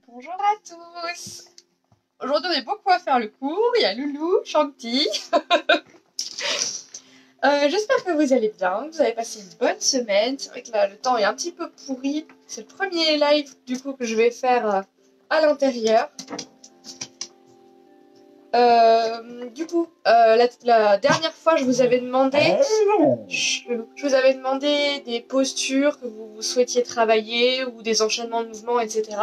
Bonjour à tous. Aujourd'hui, on est beaucoup à faire le cours. Il y a Loulou, Chanty. J'espère que vous allez bien, que vous avez passé une bonne semaine. C'est vrai que là, le temps est un petit peu pourri. C'est le premier live du coup que je vais faire à l'intérieur. La dernière fois, je vous avais demandé... Chut, Loulou. Je vous avais demandé des postures que vous souhaitiez travailler ou des enchaînements de mouvements, etc.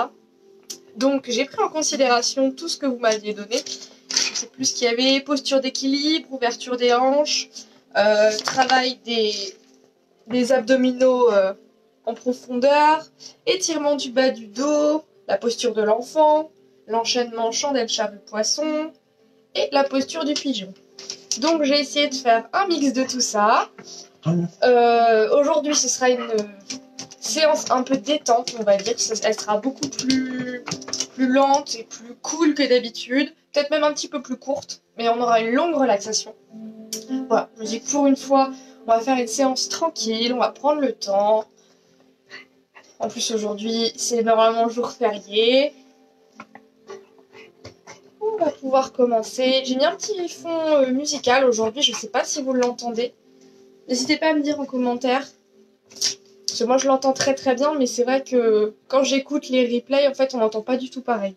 Donc j'ai pris en considération tout ce que vous m'aviez donné. Je sais plus ce qu'il y avait, posture d'équilibre, ouverture des hanches, travail des abdominaux en profondeur, étirement du bas du dos, la posture de l'enfant, l'enchaînement chandelle charrue poisson et la posture du pigeon. Donc j'ai essayé de faire un mix de tout ça. Aujourd'hui ce sera une séance un peu détente, on va dire. Elle sera beaucoup plus lente et plus cool que d'habitude. Peut-être même un petit peu plus courte, mais on aura une longue relaxation. Voilà, je me dis que pour une fois, on va faire une séance tranquille, on va prendre le temps. En plus, aujourd'hui, c'est normalement jour férié. On va pouvoir commencer. J'ai mis un petit fond musical aujourd'hui, je sais pas si vous l'entendez. N'hésitez pas à me dire en commentaire. Parce que moi, je l'entends très très bien, mais c'est vrai que quand j'écoute les replays, en fait, on n'entend pas du tout pareil.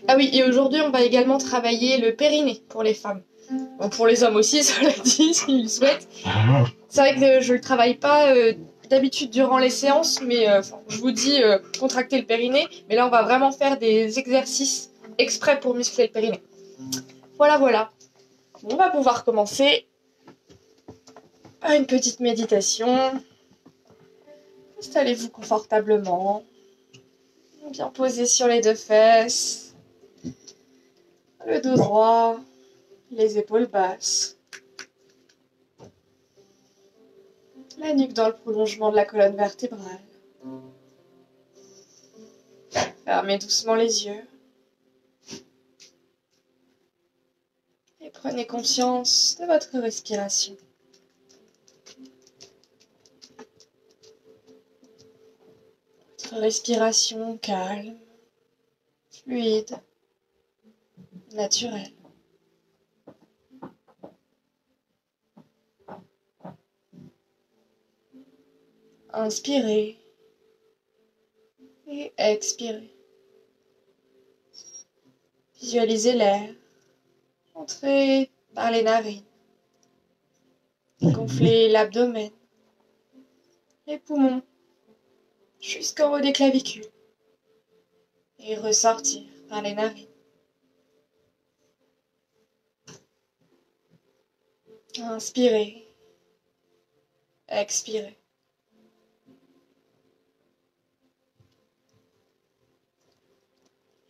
Ah oui, et aujourd'hui, on va également travailler le périnée pour les femmes. Bon, pour les hommes aussi, cela dit, s'ils le souhaitent. C'est vrai que je le travaille pas d'habitude durant les séances, mais je vous dis contracter le périnée. Mais là, on va vraiment faire des exercices exprès pour muscler le périnée. Voilà, voilà. On va pouvoir commencer par une petite méditation. Installez-vous confortablement. Bien posé sur les deux fesses. Le dos droit. Les épaules basses. La nuque dans le prolongement de la colonne vertébrale. Fermez doucement les yeux. Et prenez conscience de votre respiration. Votre respiration calme, fluide, naturelle. Inspirez et expirez. Visualisez l'air entrer par les narines. Gonflez l'abdomen, les poumons, jusqu'en haut des clavicules. Et ressortir par les narines. Inspirez, expirez.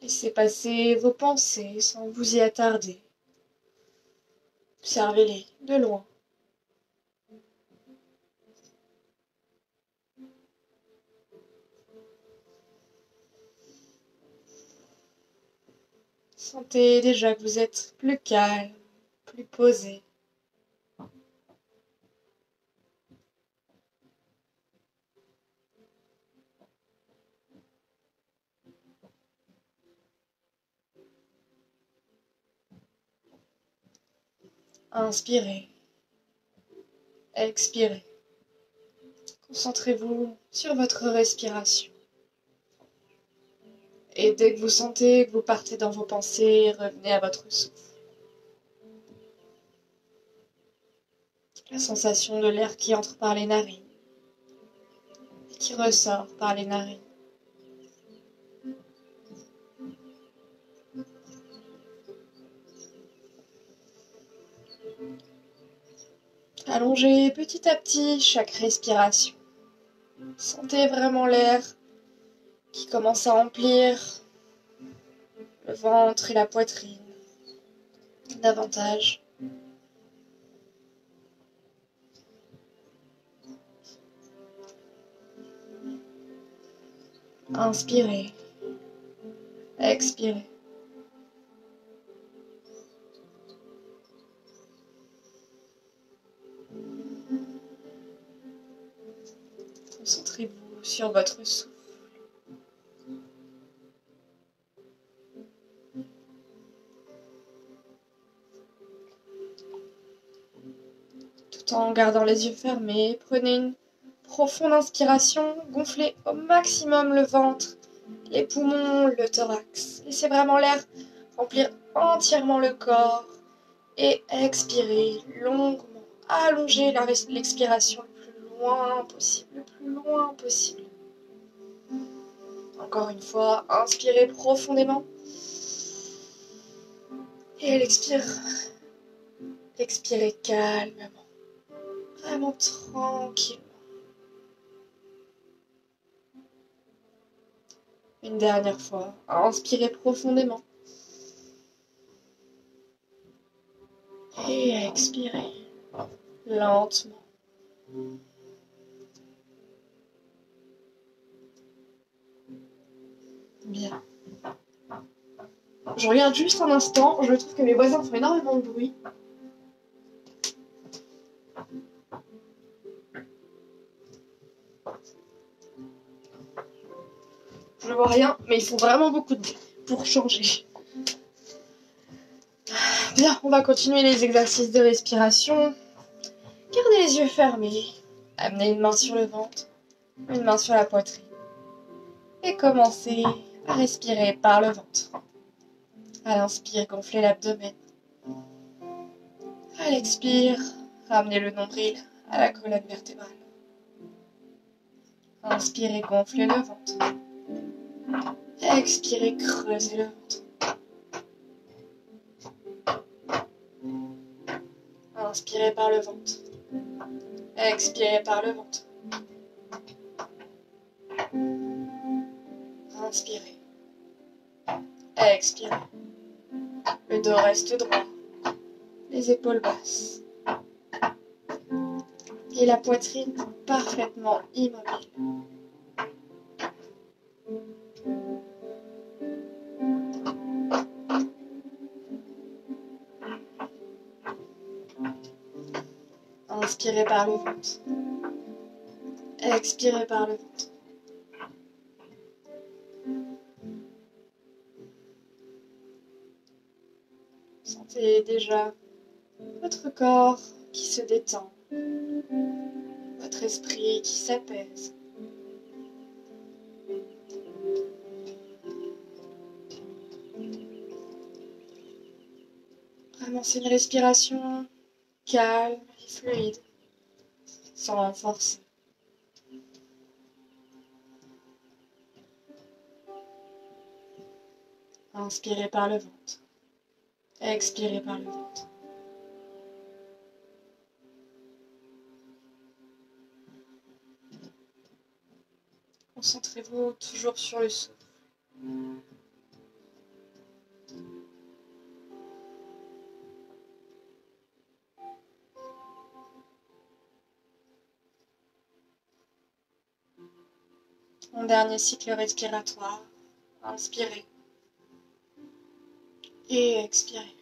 Laissez passer vos pensées sans vous y attarder. Observez-les de loin. Sentez déjà que vous êtes plus calme, plus posé. Inspirez, expirez. Concentrez-vous sur votre respiration. Et dès que vous sentez que vous partez dans vos pensées, revenez à votre souffle. La sensation de l'air qui entre par les narines et qui ressort par les narines. Allongez petit à petit chaque respiration. Sentez vraiment l'air qui commence à remplir le ventre et la poitrine davantage. Inspirez, expirez. Concentrez-vous sur votre souffle. Tout en gardant les yeux fermés, prenez une profonde inspiration, gonflez au maximum le ventre, les poumons, le thorax. Laissez vraiment l'air remplir entièrement le corps et expirez longuement. Allongez l'expiration le plus loin possible, le plus loin possible. Encore une fois, inspirez profondément et expirez calmement, vraiment tranquillement. Une dernière fois, inspirez profondément et expirez lentement. Bien. Je regarde juste un instant, je trouve que mes voisins font énormément de bruit. Je vois rien, mais ils font vraiment beaucoup de bruit pour changer. Bien, on va continuer les exercices de respiration. Gardez les yeux fermés. Amenez une main sur le ventre, une main sur la poitrine. Et commencez à respirer par le ventre. À l'inspire, gonflez l'abdomen. À l'expire, ramenez le nombril à la colonne vertébrale. Inspirez, gonflez le ventre. Expirez, creusez le ventre. Inspirez par le ventre. Expirez par le ventre. Inspirez. Expirez. Le dos reste droit. Les épaules basses. Et la poitrine parfaitement immobile. Inspirez par le ventre. Expirez par le ventre. Sentez déjà votre corps qui se détend, votre esprit qui s'apaise. Vraiment, c'est une respiration calme et fluide, sans forcer. Inspirez par le ventre. Expirez par le ventre. Concentrez-vous toujours sur le souffle. Mon dernier cycle respiratoire. Inspirez. Et expirez.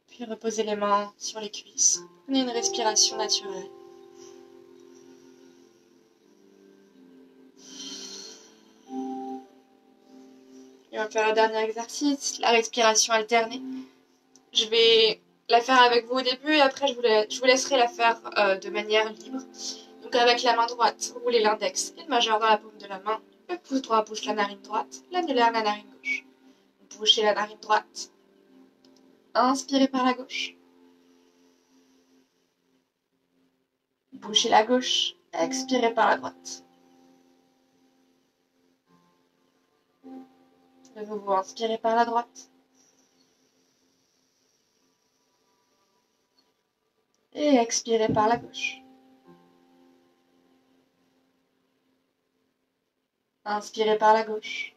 Puis reposez les mains sur les cuisses. Prenez une respiration naturelle. Et on va faire le dernier exercice, la respiration alternée. Je vais la faire avec vous au début et après je vous laisserai la faire de manière libre. Donc avec la main droite, roulez l'index et le majeur dans la paume de la main. Le pouce droit bouche la narine droite, l'annulaire la narine gauche. Bouchez la narine droite. Inspirez par la gauche. Bouchez la gauche. Expirez par la droite. De nouveau, inspirez par la droite. Et expirez par la gauche. Inspirez par la gauche.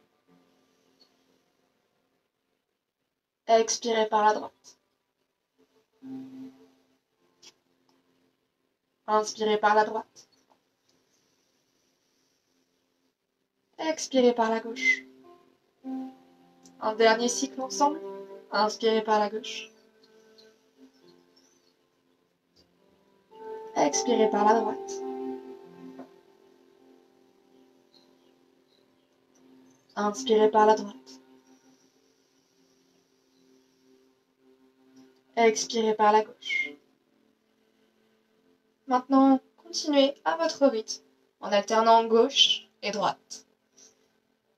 Expirez par la droite. Inspirez par la droite. Expirez par la gauche. Un dernier cycle ensemble. Inspirez par la gauche. Expirez par la droite. Inspirez par la droite. Expirez par la gauche. Maintenant, continuez à votre rythme en alternant gauche et droite.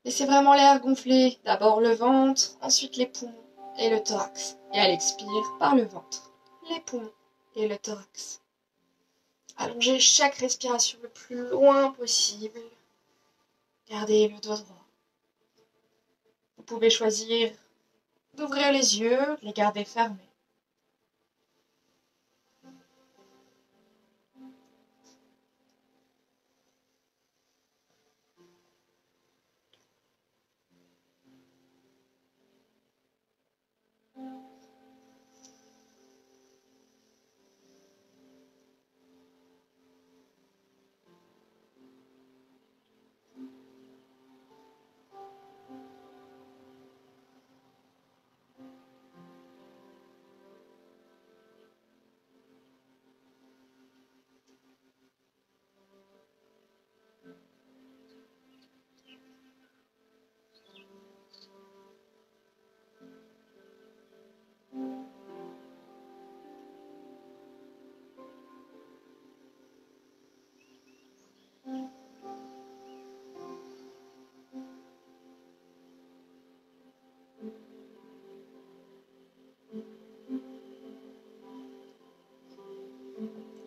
Laissez vraiment l'air gonfler, d'abord le ventre, ensuite les poumons et le thorax. Et elle expire par le ventre, les poumons et le thorax. Allongez chaque respiration le plus loin possible. Gardez le dos droit. Vous pouvez choisir d'ouvrir les yeux, les garder fermés.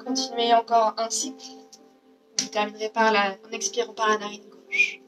Continuez encore un cycle. Vous terminerez en expirant par la narine gauche.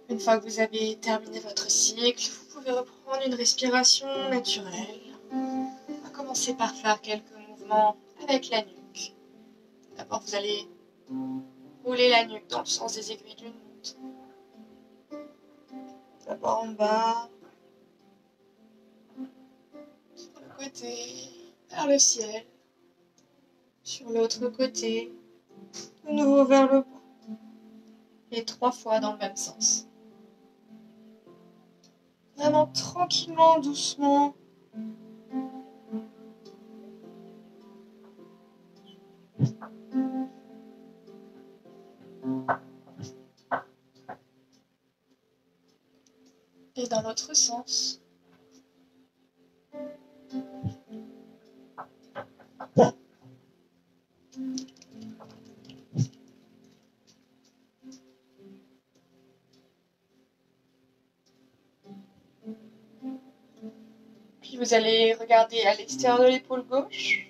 Une fois que vous avez terminé votre cycle, vous pouvez reprendre une respiration naturelle. On va commencer par faire quelques mouvements avec la nuque. D'abord, vous allez rouler la nuque dans le sens des aiguilles d'une montre. D'abord en bas, sur le côté, vers le ciel. Sur l'autre côté, de nouveau vers le bas. Et 3 fois dans le même sens. Vraiment tranquillement, doucement. Et dans l'autre sens. Puis vous allez regarder à l'extérieur de l'épaule gauche.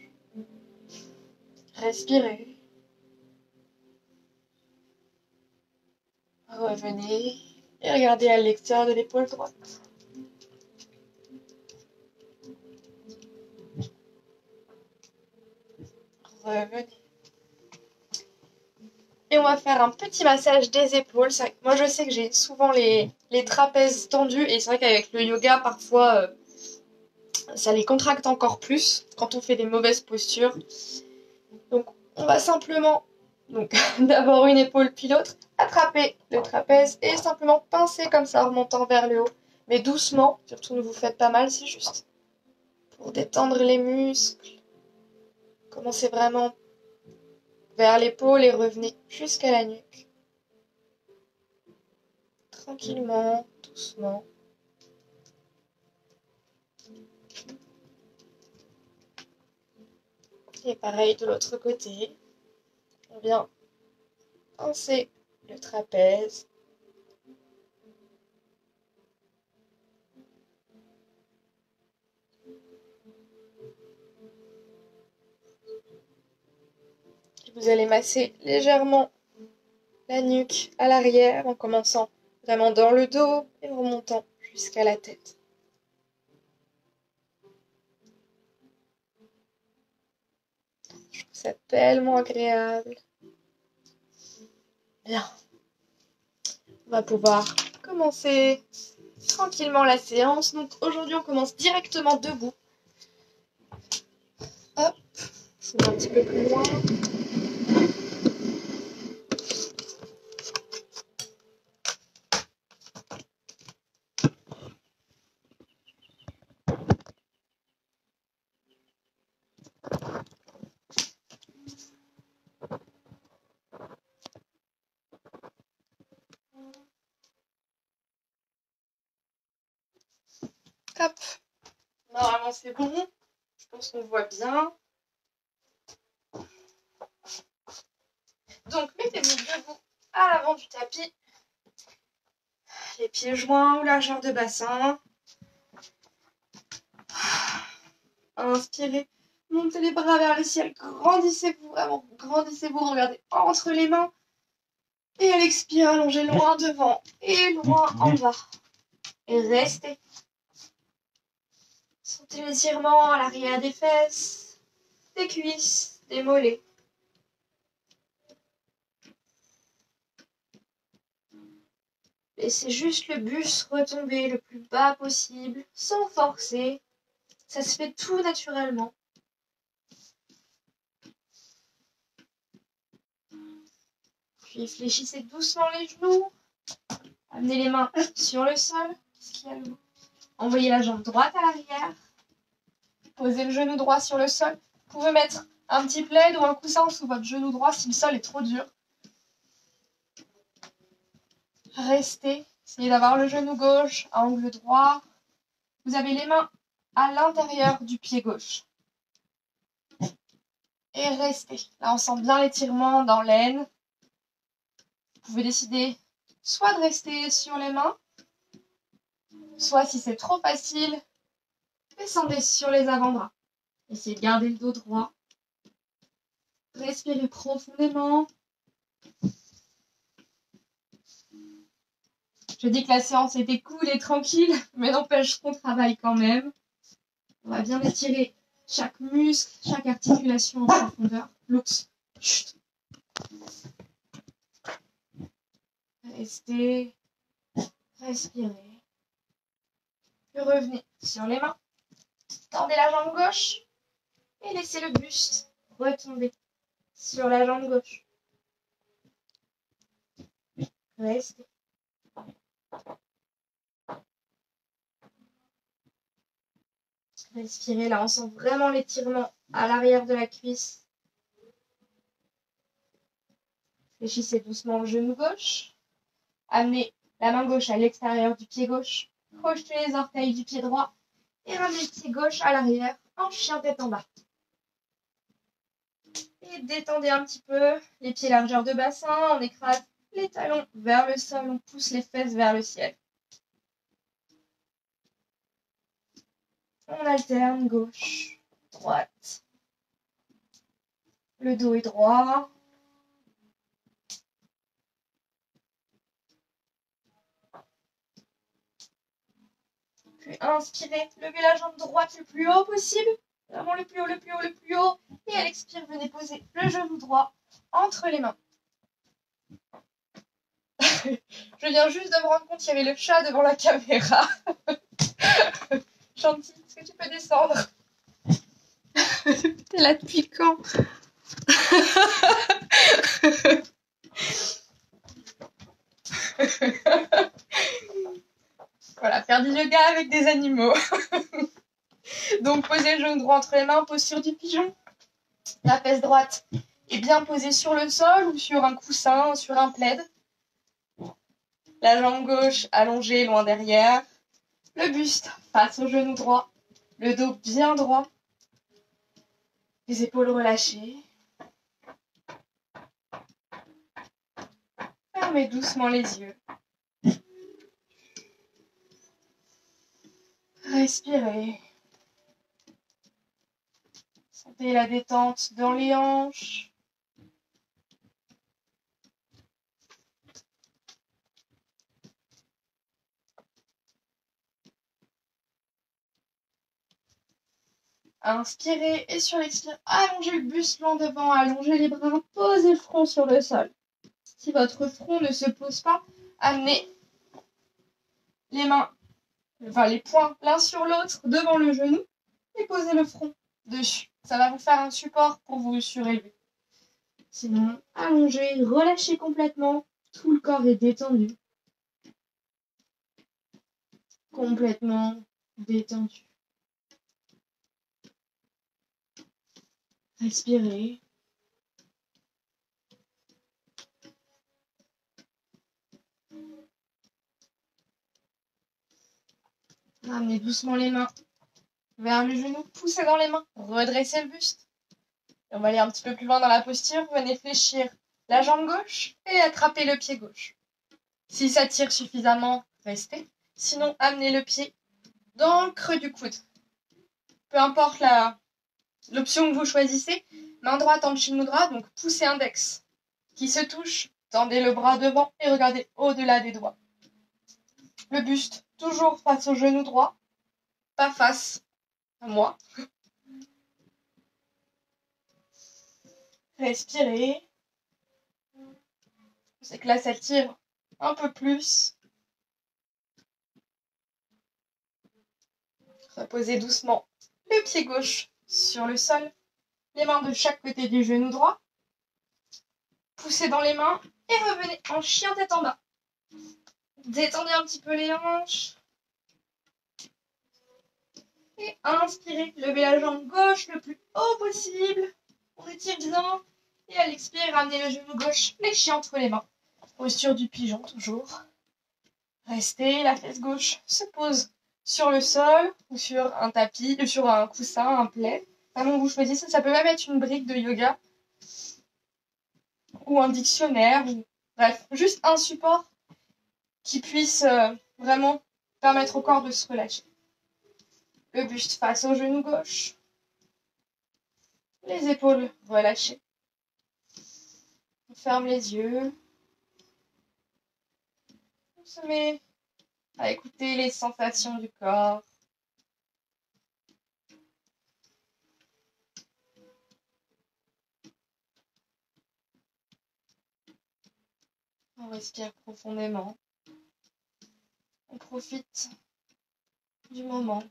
Respirez. Revenez et regardez à l'extérieur de l'épaule droite. Revenez. Et on va faire un petit massage des épaules. Moi, je sais que j'ai souvent les trapèzes tendus et c'est vrai qu'avec le yoga, parfois, ça les contracte encore plus quand on fait des mauvaises postures. Donc, on va simplement, d'abord une épaule puis l'autre, attraper le trapèze et simplement pincer comme ça, en remontant vers le haut. Mais doucement, surtout ne vous faites pas mal, c'est juste pour détendre les muscles. Commencez vraiment vers l'épaule et revenez jusqu'à la nuque. Tranquillement, doucement. Et pareil de l'autre côté. On vient pincer le trapèze. Et vous allez masser légèrement la nuque à l'arrière en commençant vraiment dans le dos et en remontant jusqu'à la tête. Je trouve ça tellement agréable. Bien. On va pouvoir commencer tranquillement la séance. Donc aujourd'hui, on commence directement debout. Hop, je vais un petit peu plus loin. Hop, normalement c'est bon. Je pense qu'on voit bien. Donc mettez-vous debout à l'avant du tapis. Les pieds joints ou largeur de bassin. Inspirez, montez les bras vers le ciel, grandissez-vous, vraiment, grandissez-vous, regardez entre les mains. Et à l'expire, allongez loin devant et loin en bas. Et restez. Sentez l'étirement à l'arrière des fesses, des cuisses, des mollets. Laissez juste le buste retomber le plus bas possible, sans forcer. Ça se fait tout naturellement. Puis fléchissez doucement les genoux. Amenez les mains sur le sol. Qu'est-ce qu'il y a là? Envoyez la jambe droite à l'arrière. Posez le genou droit sur le sol. Vous pouvez mettre un petit plaid ou un coussin sous votre genou droit si le sol est trop dur. Restez. Essayez d'avoir le genou gauche à angle droit. Vous avez les mains à l'intérieur du pied gauche. Et restez. Là, on sent bien l'étirement dans l'aine. Vous pouvez décider soit de rester sur les mains, soit si c'est trop facile, descendez sur les avant-bras. Essayez de garder le dos droit. Respirez profondément. Je dis que la séance était cool et tranquille, mais n'empêche qu'on travaille quand même. On va bien étirer chaque muscle, chaque articulation en profondeur. L'ours. Chut. Restez. Respirez. Puis revenez sur les mains. Tendez la jambe gauche. Et laissez le buste retomber sur la jambe gauche. Restez. Respirez, là on sent vraiment l'étirement à l'arrière de la cuisse. Fléchissez doucement le genou gauche. Amenez la main gauche à l'extérieur du pied gauche. Projetez les orteils du pied droit. Et ramenez le pied gauche à l'arrière en chien tête en bas. Et détendez un petit peu les pieds largeur de bassin. On écrase les talons vers le sol. On pousse les fesses vers le ciel. On alterne gauche, droite. Le dos est droit. Puis inspirez, levez la jambe droite le plus haut possible. Vraiment le plus haut, le plus haut, le plus haut. Et à l'expire, venez poser le genou droit entre les mains. Je viens juste de me rendre compte qu'il y avait le chat devant la caméra. Gentil, est-ce que tu peux descendre? T'es là depuis quand? Voilà, faire du yoga avec des animaux. Donc, posez le genou droit entre les mains, posture du pigeon. La fesse droite est bien posée sur le sol ou sur un coussin, sur un plaid. La jambe gauche allongée loin derrière. Le buste face au genou droit. Le dos bien droit. Les épaules relâchées. Fermez doucement les yeux. Respirez. Sentez la détente dans les hanches. Inspirez et sur l'expire, allongez le buste loin devant, allongez les bras, posez le front sur le sol. Si votre front ne se pose pas, amenez les mains enfin les poings l'un sur l'autre devant le genou et posez le front dessus. Ça va vous faire un support pour vous surélever. Sinon, allongez, relâchez complètement. Tout le corps est détendu. Complètement détendu. Respirez. Ramenez doucement les mains vers le genou, poussez dans les mains, redressez le buste. Et on va aller un petit peu plus loin dans la posture. Venez fléchir la jambe gauche et attrapez le pied gauche. Si ça tire suffisamment, restez. Sinon, amenez le pied dans le creux du coude. Peu importe l'option que vous choisissez, main droite en Chin Mudra, donc poussez index qui se touche, tendez le bras devant et regardez au-delà des doigts. Le buste toujours face au genou droit, pas face à moi. Respirez. C'est que là, ça tire un peu plus. Reposez doucement le pied gauche sur le sol, les mains de chaque côté du genou droit. Poussez dans les mains et revenez en chien tête en bas. Détendez un petit peu les hanches. Et inspirez, levez la jambe gauche le plus haut possible. On étire bien. Et à l'expire, ramenez le genou gauche fléchi entre les mains. Posture du pigeon toujours. Restez, la fesse gauche se pose sur le sol ou sur un tapis, sur un coussin, un plaid. Vraiment, vous choisissez, ça peut même être une brique de yoga ou un dictionnaire. Bref, juste un support qui puisse vraiment permettre au corps de se relâcher. Le buste face au genou gauche. Les épaules relâchées. On ferme les yeux. On se met à écouter les sensations du corps. On respire profondément. On profite du moment.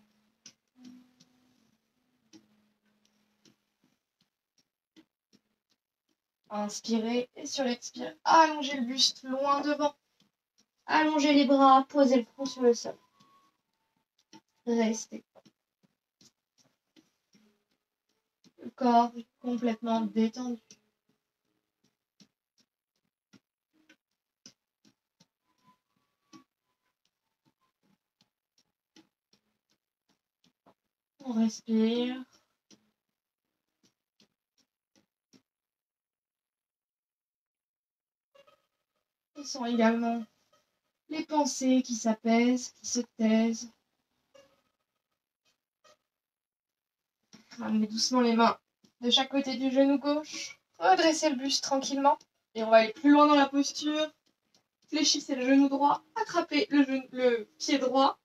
Inspirez et sur l'expire, allongez le buste loin devant. Allongez les bras, posez le front sur le sol. Restez. Le corps est complètement détendu. On respire. Ce sont également les pensées qui s'apaisent, qui se taisent. Ramenez doucement les mains de chaque côté du genou gauche. Redressez le buste tranquillement. Et on va aller plus loin dans la posture. Fléchissez le genou droit. Attrapez le pied droit.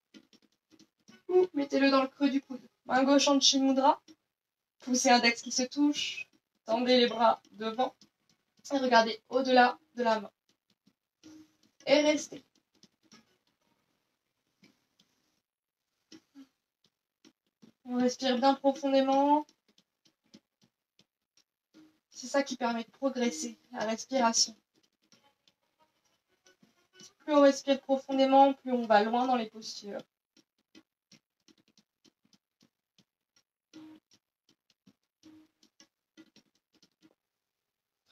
Ou mettez-le dans le creux du coude. Main gauche en Chin Mudra. Poussez index qui se touche. Tendez les bras devant. Et regardez au-delà de la main. Et restez. On respire bien profondément. C'est ça qui permet de progresser, la respiration. Plus on respire profondément, plus on va loin dans les postures.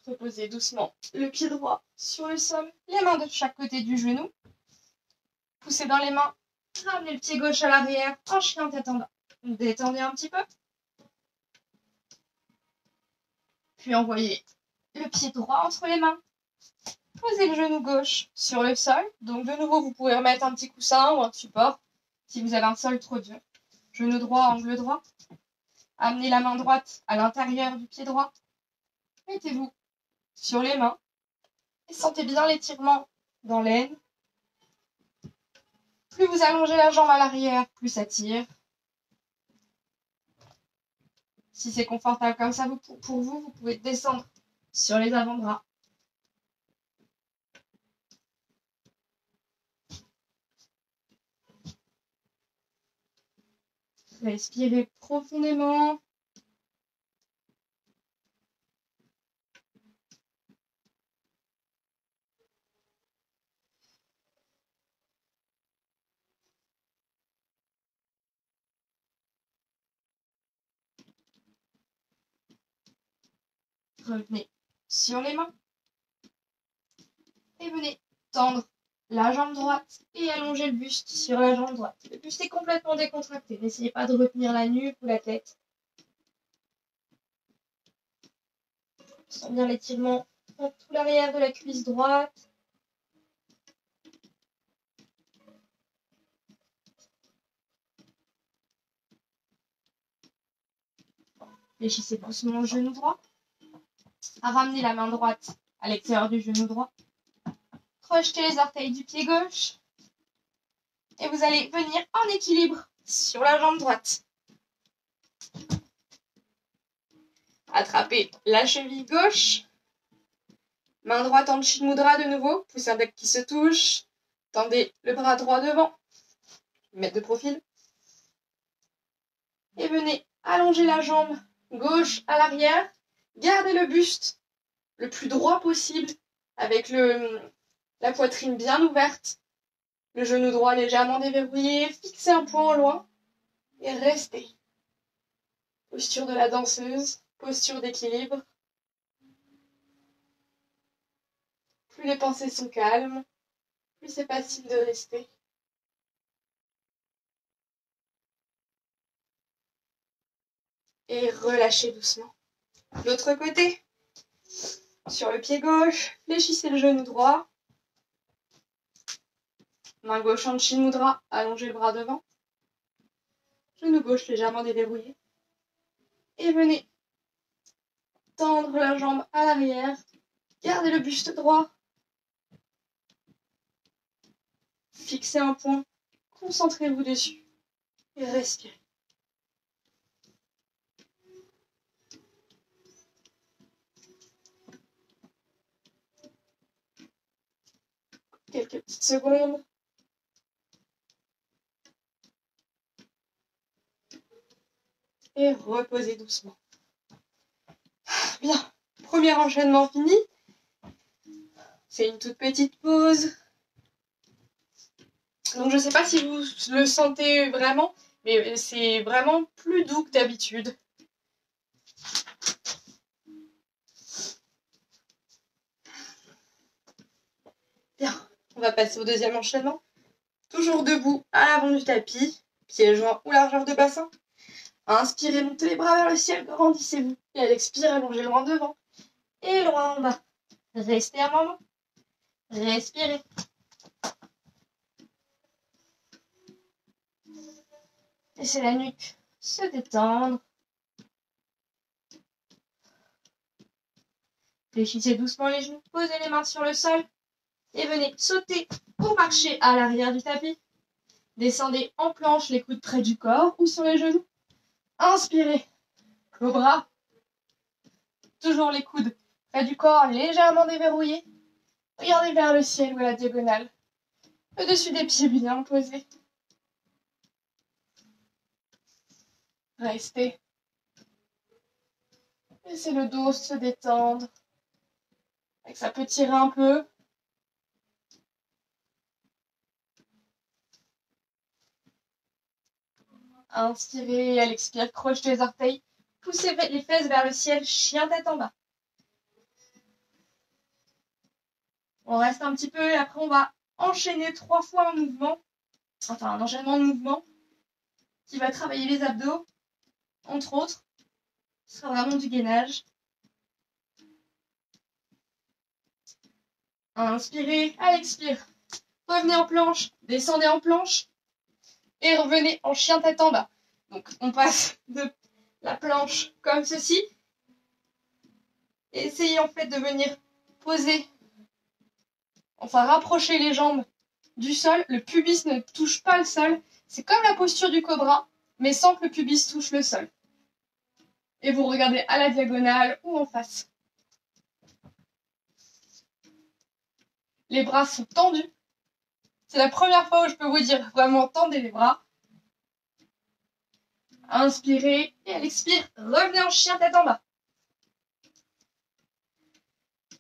Reposez doucement le pied droit sur le sol, les mains de chaque côté du genou. Poussez dans les mains, ramenez le pied gauche à l'arrière, en chien tête en bas. Détendez un petit peu. Puis envoyez le pied droit entre les mains. Posez le genou gauche sur le sol. Donc de nouveau, vous pouvez remettre un petit coussin ou un support si vous avez un sol trop dur. Genou droit, angle droit. Amenez la main droite à l'intérieur du pied droit. Mettez-vous sur les mains. Et sentez bien l'étirement dans l'aine. Plus vous allongez la jambe à l'arrière, plus ça tire. Si c'est confortable comme ça pour vous, vous pouvez descendre sur les avant-bras. Respirez profondément. Revenez sur les mains. Et venez tendre la jambe droite et allonger le buste sur la jambe droite. Le buste est complètement décontracté. N'essayez pas de retenir la nuque ou la tête. Sentez bien l'étirement dans tout l'arrière de la cuisse droite. Fléchissez doucement le genou droit. Ramenez la main droite à l'extérieur du genou droit. Crochetez les orteils du pied gauche. Et vous allez venir en équilibre sur la jambe droite. Attrapez la cheville gauche. Main droite en Chin Mudra de nouveau. Poussez un bec qui se touche. Tendez le bras droit devant. Mettre de profil. Et venez allonger la jambe gauche à l'arrière. Gardez le buste le plus droit possible avec la poitrine bien ouverte. Le genou droit légèrement déverrouillé. Fixez un point au loin. Et restez. Posture de la danseuse. Posture d'équilibre. Plus les pensées sont calmes, plus c'est facile de rester. Et relâchez doucement. L'autre côté. Sur le pied gauche, fléchissez le genou droit. Main gauche en Chin Mudra, allongez le bras devant. Genou gauche légèrement déverrouillé. Et venez tendre la jambe à l'arrière. Gardez le buste droit. Fixez un point. Concentrez-vous dessus. Et respirez. Quelques petites secondes. Et reposez doucement. Bien, premier enchaînement fini. C'est une toute petite pause. Donc je ne sais pas si vous le sentez vraiment, mais c'est vraiment plus doux que d'habitude. Bien, on va passer au deuxième enchaînement. Toujours debout à l'avant du tapis, pieds joints ou largeur de bassin. Inspirez, montez les bras vers le ciel, grandissez-vous. Et à l'expire, allongez loin devant et loin en bas. Restez un moment. Respirez. Laissez la nuque se détendre. Fléchissez doucement les genoux, posez les mains sur le sol et venez sauter ou marcher à l'arrière du tapis. Descendez en planche, les coudes près du corps ou sur les genoux. Inspirez, cobra. Toujours les coudes près du corps, légèrement déverrouillés. Regardez vers le ciel ou à la diagonale. Au-dessus des pieds bien posés. Restez. Laissez le dos se détendre. Ça peut tirer un peu. Inspirez et à l'expire, crochetez les orteils. Poussez les fesses vers le ciel, chien tête en bas. On reste un petit peu et après on va enchaîner 3 fois un mouvement. Enfin, un enchaînement de mouvements qui va travailler les abdos, entre autres. Ce sera vraiment du gainage. Inspirez, à l'expire. Revenez en planche, descendez en planche et revenez en chien tête en bas. Donc on passe de la planche comme ceci. Et essayez en fait de venir poser, enfin rapprocher les jambes du sol. Le pubis ne touche pas le sol. C'est comme la posture du cobra, mais sans que le pubis touche le sol. Et vous regardez à la diagonale ou en face. Les bras sont tendus. C'est la première fois où je peux vous dire vraiment tendez les bras. Inspirez et à l'expire, revenez en chien tête en bas.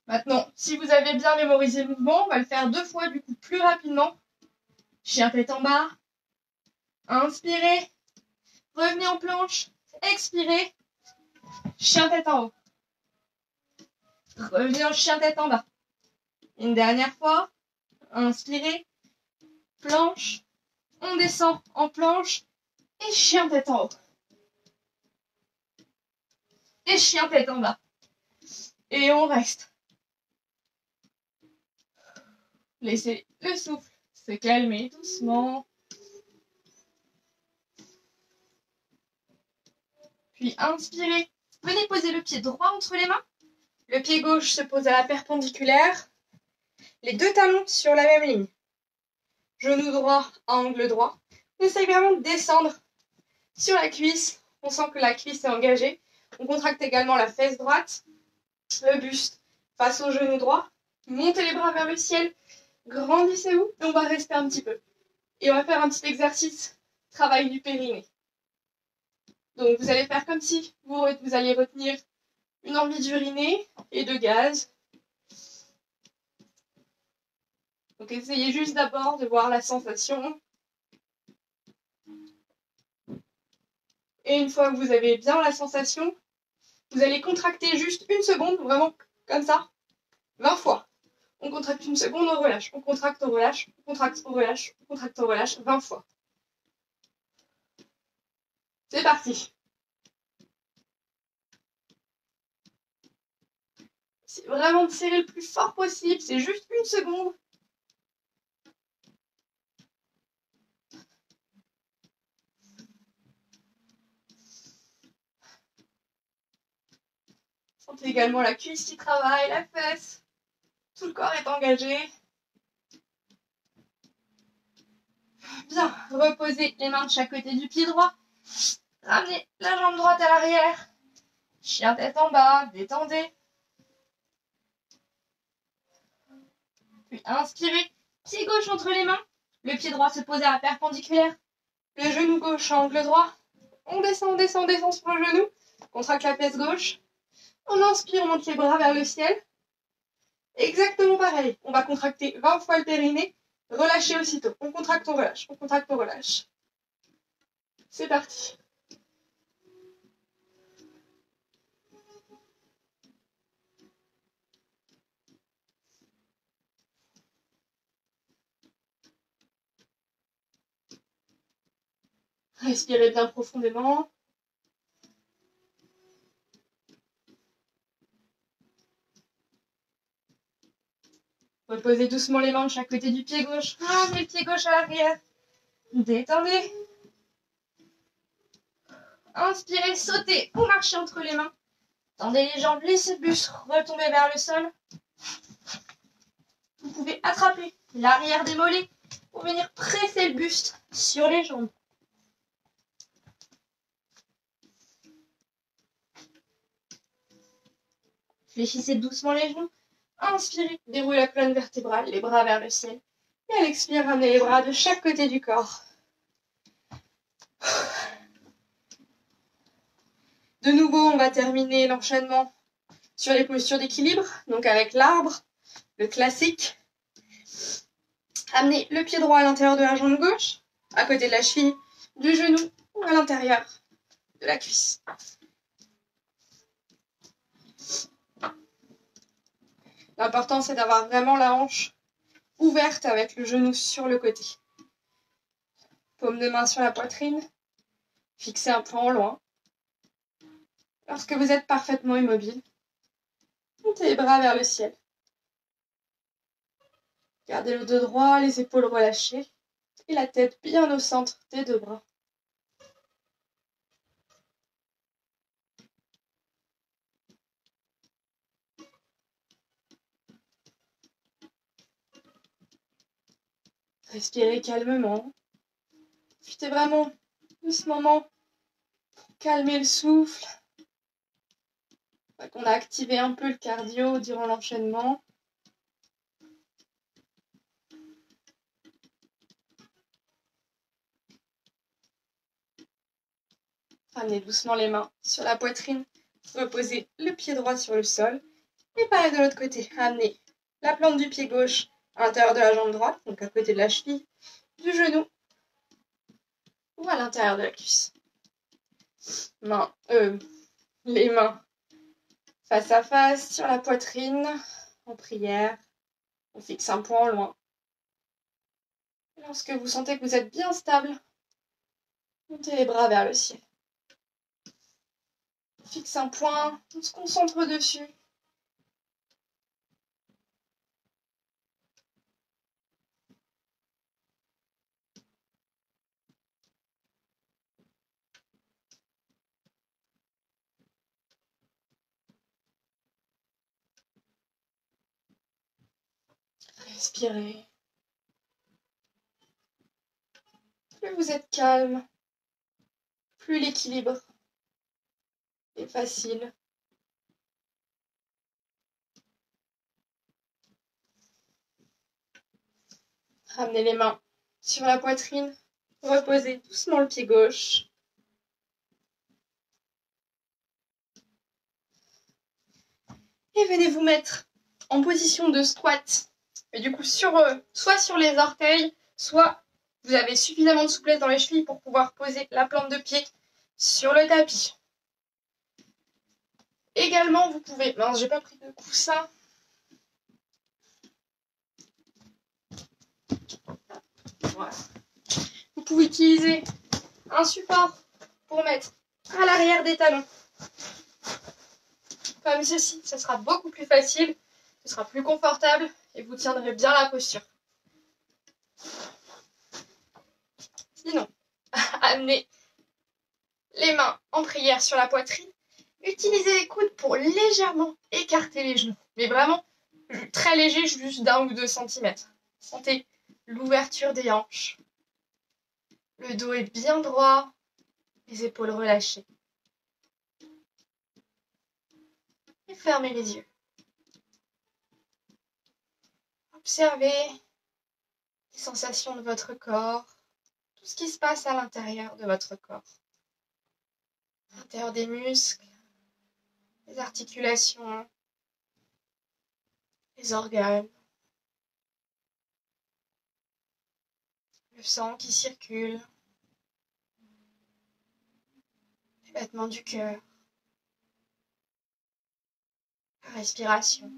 Maintenant, si vous avez bien mémorisé le mouvement, on va le faire 2 fois du coup plus rapidement. Chien tête en bas. Inspirez. Revenez en planche. Expirez. Chien tête en haut. Revenez en chien tête en bas. Une dernière fois. Inspirez. Planche. On descend en planche. Et chien tête en haut. Et chien tête en bas. Et on reste. Laissez le souffle se calmer doucement. Puis inspirez. Venez poser le pied droit entre les mains. Le pied gauche se pose à la perpendiculaire. Les 2 talons sur la même ligne. Genou droit à angle droit. On essaye vraiment de descendre sur la cuisse. On sent que la cuisse est engagée. On contracte également la fesse droite. Le buste face au genou droit. Montez les bras vers le ciel. Grandissez-vous. Et on va rester un petit peu. Et on va faire un petit exercice. Travail du périnée. Donc vous allez faire comme si vous alliez retenir une envie d'uriner et de gaz. Donc essayez juste d'abord de voir la sensation. Et une fois que vous avez bien la sensation, vous allez contracter juste 1 seconde, vraiment comme ça, 20 fois. On contracte 1 seconde, on relâche. On contracte, on relâche. On contracte, on relâche. On contracte, on relâche. 20 fois. C'est parti. C'est vraiment de serrer le plus fort possible. C'est juste 1 seconde. Sentez également la cuisse qui travaille, la fesse. Tout le corps est engagé. Bien, reposez les mains de chaque côté du pied droit. Ramenez la jambe droite à l'arrière. Chien tête en bas, détendez. Puis inspirez, pied gauche entre les mains. Le pied droit se pose à la perpendiculaire. Le genou gauche à angle droit. On descend, on descend, on descend sur le genou. Contracte la fesse gauche. On inspire, on monte les bras vers le ciel. Exactement pareil. On va contracter 20 fois le périnée. Relâchez aussitôt. On contracte, on relâche. On contracte, on relâche. C'est parti. Respirez bien profondément. Reposez doucement les mains de chaque côté du pied gauche. Ramenez le pied gauche à l'arrière. Détendez. Inspirez, sautez ou marchez entre les mains. Tendez les jambes, laissez le buste retomber vers le sol. Vous pouvez attraper l'arrière des mollets pour venir presser le buste sur les jambes. Fléchissez doucement les genoux. Inspirez, déroulez la colonne vertébrale, les bras vers le ciel. Et à l'expire, ramenez les bras de chaque côté du corps. De nouveau, on va terminer l'enchaînement sur les postures d'équilibre, donc avec l'arbre, le classique. Amenez le pied droit à l'intérieur de la jambe gauche, à côté de la cheville, du genou ou à l'intérieur de la cuisse. L'important, c'est d'avoir vraiment la hanche ouverte avec le genou sur le côté. Paume de main sur la poitrine. Fixez un plan loin. Lorsque vous êtes parfaitement immobile, montez les bras vers le ciel. Gardez le dos droit, les épaules relâchées et la tête bien au centre des 2 bras. Respirez calmement. Profitez vraiment de ce moment pour calmer le souffle. On a activé un peu le cardio durant l'enchaînement. Ramenez doucement les mains sur la poitrine. Reposez le pied droit sur le sol. Et pareil de l'autre côté. Amenez la plante du pied gauche à l'intérieur de la jambe droite, donc à côté de la cheville, du genou ou à l'intérieur de la cuisse. Les mains face à face sur la poitrine, en prière. On fixe un point en loin. Lorsque vous sentez que vous êtes bien stable, montez les bras vers le ciel. On fixe un point, on se concentre dessus. Respirez. Plus vous êtes calme, plus l'équilibre est facile. Ramenez les mains sur la poitrine. Reposez doucement le pied gauche. Et venez vous mettre en position de squat. Et du coup, soit sur les orteils, soit vous avez suffisamment de souplesse dans les chevilles pour pouvoir poser la plante de pied sur le tapis. Également, vous pouvez... Mince, j'ai pas pris de coussin. Voilà. Vous pouvez utiliser un support pour mettre à l'arrière des talons. Comme ceci, ce sera beaucoup plus facile, ce sera plus confortable et vous tiendrez bien la posture. Sinon, amenez les mains en prière sur la poitrine. Utilisez les coudes pour légèrement écarter les genoux. Mais vraiment très léger, juste d'1 ou 2 centimètres. Sentez l'ouverture des hanches. Le dos est bien droit, les épaules relâchées. Et fermez les yeux. Observez les sensations de votre corps, tout ce qui se passe à l'intérieur de votre corps. À l'intérieur des muscles, les articulations, les organes, le sang qui circule, les battements du cœur, la respiration.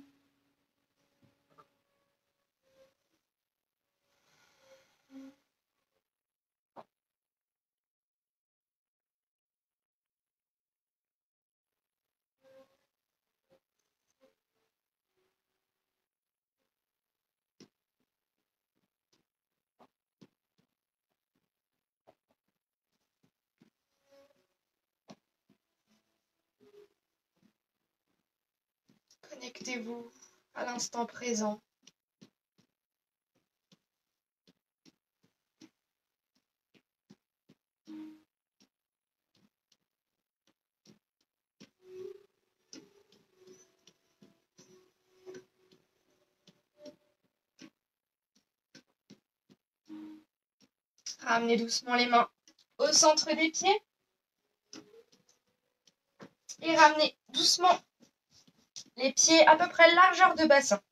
Connectez-vous à l'instant présent. Ramenez doucement les mains au centre des pieds. Et ramenez doucement les pieds à peu près largeur de bassin.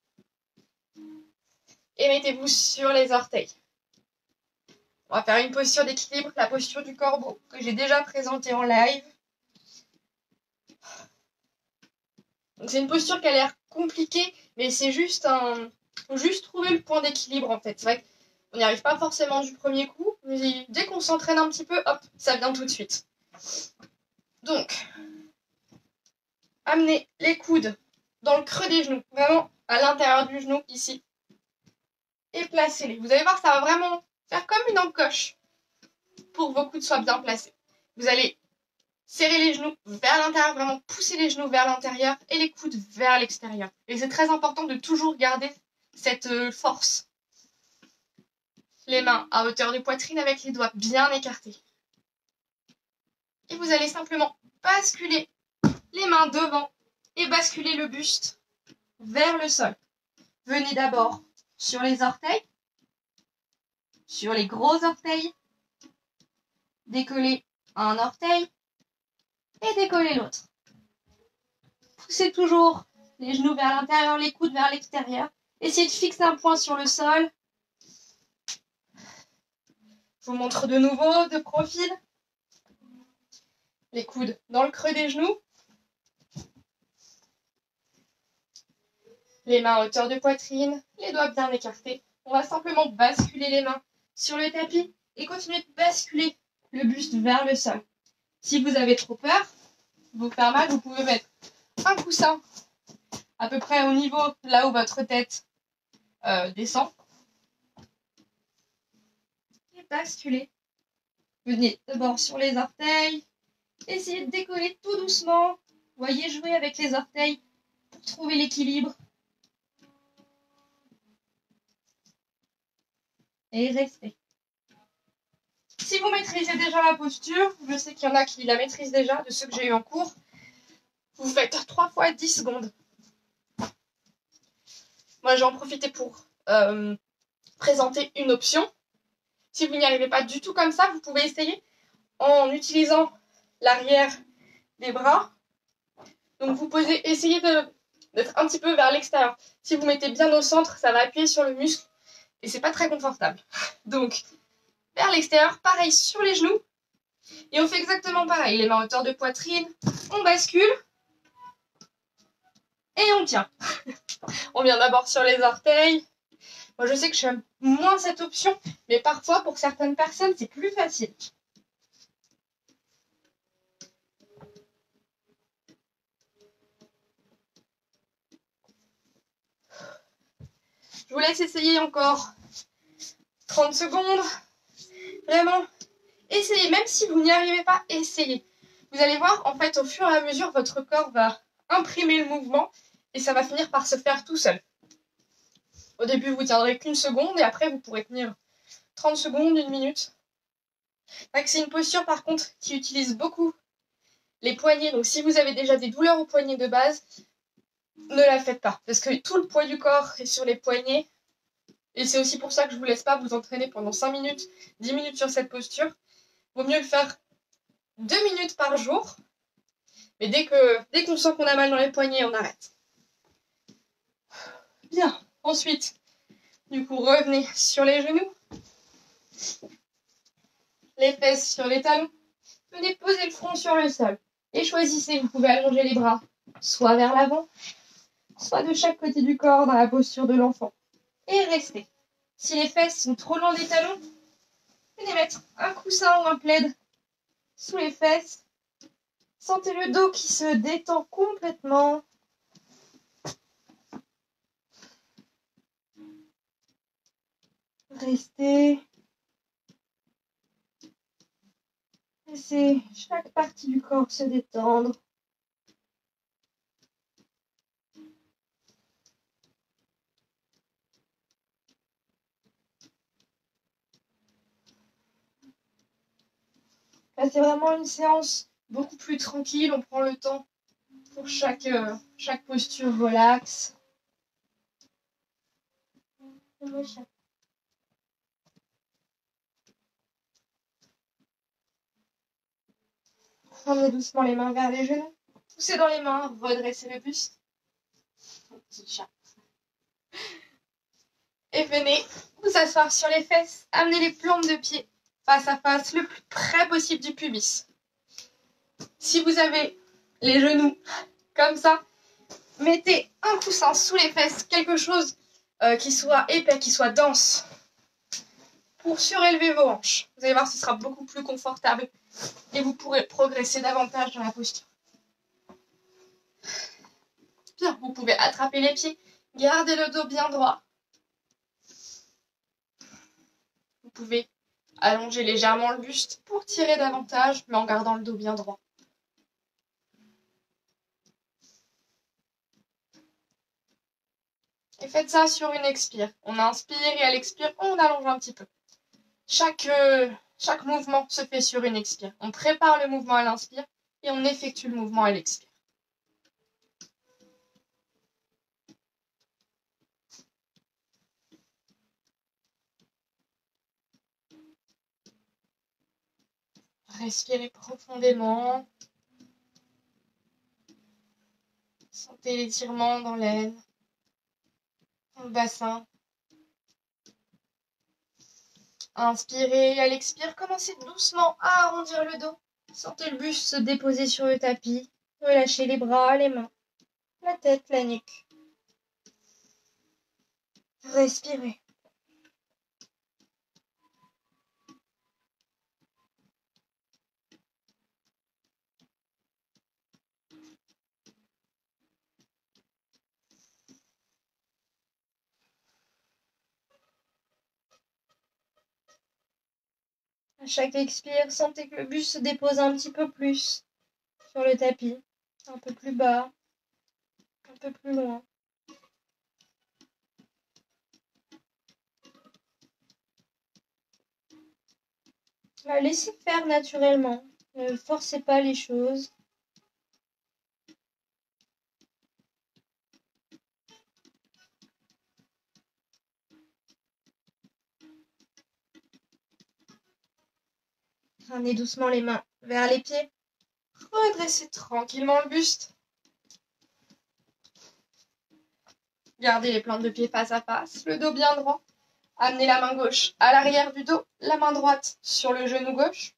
Et mettez-vous sur les orteils. On va faire une posture d'équilibre, la posture du corbeau, que j'ai déjà présentée en live. C'est une posture qui a l'air compliquée, mais c'est juste faut juste trouver le point d'équilibre en fait. C'est vrai qu'on n'y arrive pas forcément du premier coup, mais dès qu'on s'entraîne un petit peu, hop, ça vient tout de suite. Donc, amenez les coudes dans le creux des genoux, vraiment à l'intérieur du genou, ici. Et placez-les. Vous allez voir, ça va vraiment faire comme une encoche pour que vos coudes soient bien placés. Vous allez serrer les genoux vers l'intérieur, vraiment pousser les genoux vers l'intérieur et les coudes vers l'extérieur. Et c'est très important de toujours garder cette force. Les mains à hauteur de poitrine avec les doigts bien écartés. Et vous allez simplement basculer les mains devant et basculer le buste vers le sol. Venez d'abord sur les orteils, sur les gros orteils. Décollez un orteil, et décollez l'autre. Poussez toujours les genoux vers l'intérieur, les coudes vers l'extérieur. Essayez de fixer un point sur le sol. Je vous montre de nouveau de profil. Les coudes dans le creux des genoux. Les mains à hauteur de poitrine, les doigts bien écartés. On va simplement basculer les mains sur le tapis et continuer de basculer le buste vers le sol. Si vous avez trop peur de vous faire mal, vous pouvez mettre un coussin à peu près au niveau là où votre tête descend. Et basculer. Venez d'abord sur les orteils. Essayez de décoller tout doucement. Voyez jouer avec les orteils pour trouver l'équilibre. Et restez. Si vous maîtrisez déjà la posture, je sais qu'il y en a qui la maîtrisent déjà, de ceux que j'ai eu en cours, vous faites 3 fois 10 secondes. Moi, j'ai en profité pour présenter une option. Si vous n'y arrivez pas du tout comme ça, vous pouvez essayer en utilisant l'arrière des bras. Donc, vous posez, essayez d'être un petit peu vers l'extérieur. Si vous mettez bien au centre, ça va appuyer sur le muscle et c'est pas très confortable. Donc, vers l'extérieur, pareil sur les genoux. Et on fait exactement pareil. Les mains à hauteur de poitrine, on bascule et on tient. On vient d'abord sur les orteils. Moi, je sais que j'aime moins cette option, mais parfois, pour certaines personnes, c'est plus facile. Je vous laisse essayer encore 30 secondes. Vraiment, essayez. Même si vous n'y arrivez pas, essayez. Vous allez voir, en fait, au fur et à mesure, votre corps va imprimer le mouvement et ça va finir par se faire tout seul. Au début, vous tiendrez qu'une seconde et après, vous pourrez tenir 30 secondes, 1 minute. C'est une posture, par contre, qui utilise beaucoup les poignets. Donc, si vous avez déjà des douleurs aux poignets de base, ne la faites pas. Parce que tout le poids du corps est sur les poignets. Et c'est aussi pour ça que je ne vous laisse pas vous entraîner pendant 5 minutes, 10 minutes sur cette posture. Vaut mieux le faire 2 minutes par jour. Mais dès qu'on sent qu'on a mal dans les poignets, on arrête. Bien. Ensuite, du coup, revenez sur les genoux. Les fesses sur les talons. Venez poser le front sur le sol. Et choisissez, vous pouvez allonger les bras, soit vers l'avant, soit de chaque côté du corps dans la posture de l'enfant. Et restez. Si les fesses sont trop loin des talons, venez mettre un coussin ou un plaid sous les fesses. Sentez le dos qui se détend complètement. Restez. Laissez chaque partie du corps se détendre. Là, c'est vraiment une séance beaucoup plus tranquille. On prend le temps pour chaque posture relaxe. Ramenez doucement les mains vers les genoux. Poussez dans les mains, redressez le buste. Petit chat. Et venez vous asseoir sur les fesses. Amenez les plantes de pied face à face, le plus près possible du pubis. Si vous avez les genoux comme ça, mettez un coussin sous les fesses, quelque chose qui soit épais, qui soit dense, pour surélever vos hanches. Vous allez voir, ce sera beaucoup plus confortable et vous pourrez progresser davantage dans la posture. Bien, vous pouvez attraper les pieds, gardez le dos bien droit. Vous pouvez allonger légèrement le buste pour tirer davantage, mais en gardant le dos bien droit. Et faites ça sur une expire. On inspire et à l'expire, on allonge un petit peu. Chaque mouvement se fait sur une expire. On prépare le mouvement à l'inspire et on effectue le mouvement à l'expire. Respirez profondément. Sentez l'étirement dans l'aine, dans le bassin. Inspirez, à l'expire, commencez doucement à arrondir le dos. Sentez le buste se déposer sur le tapis. Relâchez les bras, les mains, la tête, la nuque. Respirez. À chaque expire, sentez que le buste se dépose un petit peu plus sur le tapis, un peu plus bas, un peu plus loin. Laissez faire naturellement, ne forcez pas les choses. Ramenez doucement les mains vers les pieds. Redressez tranquillement le buste. Gardez les plantes de pied face à face, le dos bien droit. Amenez la main gauche à l'arrière du dos, la main droite sur le genou gauche.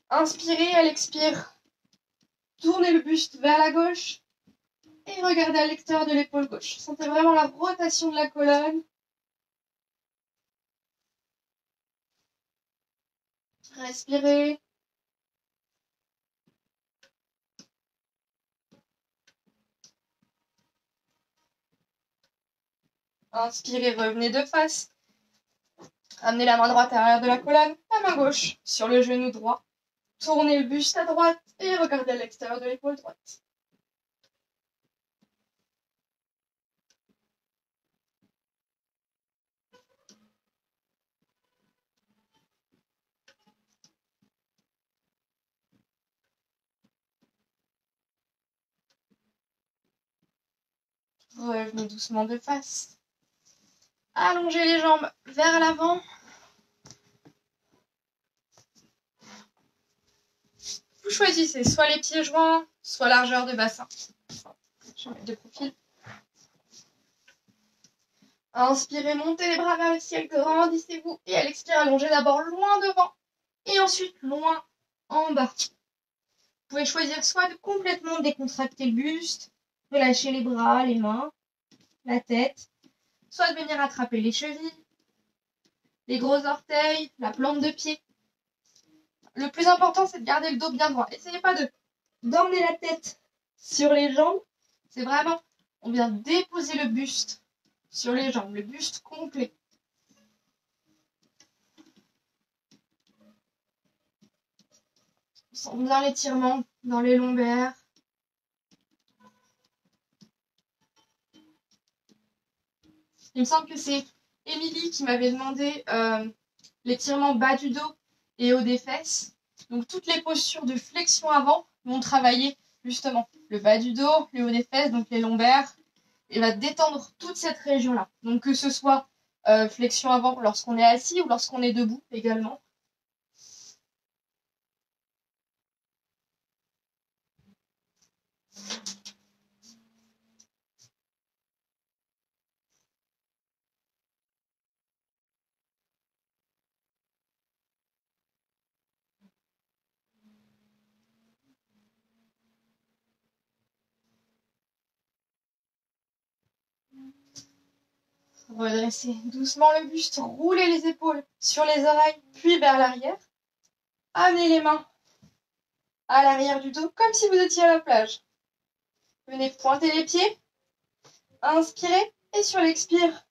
Inspirez, à l'expire. Tournez le buste vers la gauche et regardez à l'extérieur de l'épaule gauche. Sentez vraiment la rotation de la colonne. Respirez. Inspirez, revenez de face. Amenez la main droite à l'arrière de la colonne, la main gauche sur le genou droit. Tournez le buste à droite et regardez à l'extérieur de l'épaule droite. Revenez doucement de face. Allongez les jambes vers l'avant. Vous choisissez soit les pieds joints, soit largeur de bassin. Je vais mettre de profil. Inspirez, montez les bras vers le ciel, grandissez-vous. Et à l'expire, allongez d'abord loin devant et ensuite loin en bas. Vous pouvez choisir soit de complètement décontracter le buste, relâcher les bras, les mains, la tête, soit de venir attraper les chevilles, les gros orteils, la plante de pied. Le plus important, c'est de garder le dos bien droit. Essayez pas d'emmener la tête sur les jambes. C'est vraiment, on vient déposer le buste sur les jambes, le buste complet. On sent bien l'étirement dans les lombaires. Il me semble que c'est Émilie qui m'avait demandé l'étirement bas du dos et haut des fesses. Donc toutes les postures de flexion avant vont travailler justement le bas du dos, le haut des fesses, donc les lombaires, et va détendre toute cette région-là. Donc que ce soit flexion avant lorsqu'on est assis ou lorsqu'on est debout également. Redressez doucement le buste, roulez les épaules sur les oreilles, puis vers l'arrière. Amenez les mains à l'arrière du dos, comme si vous étiez à la plage. Venez pointer les pieds, inspirez, et sur l'expire,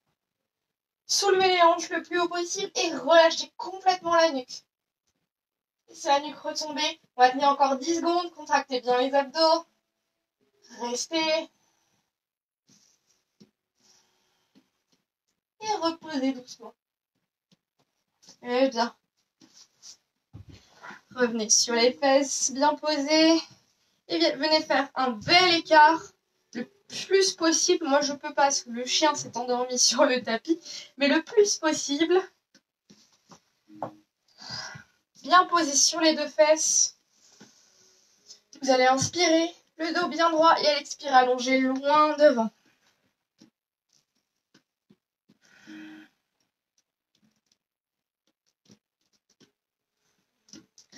soulevez les hanches le plus haut possible et relâchez complètement la nuque. Laissez la nuque retomber. On va tenir encore 10 secondes, contractez bien les abdos. Restez. Et reposez doucement. Et bien. Revenez sur les fesses, bien posées. Et bien, venez faire un bel écart le plus possible. Moi, je peux pas parce que le chien s'est endormi sur le tapis. Mais le plus possible. Bien posé sur les deux fesses. Vous allez inspirer. Le dos bien droit et à l'expire, allongé loin devant.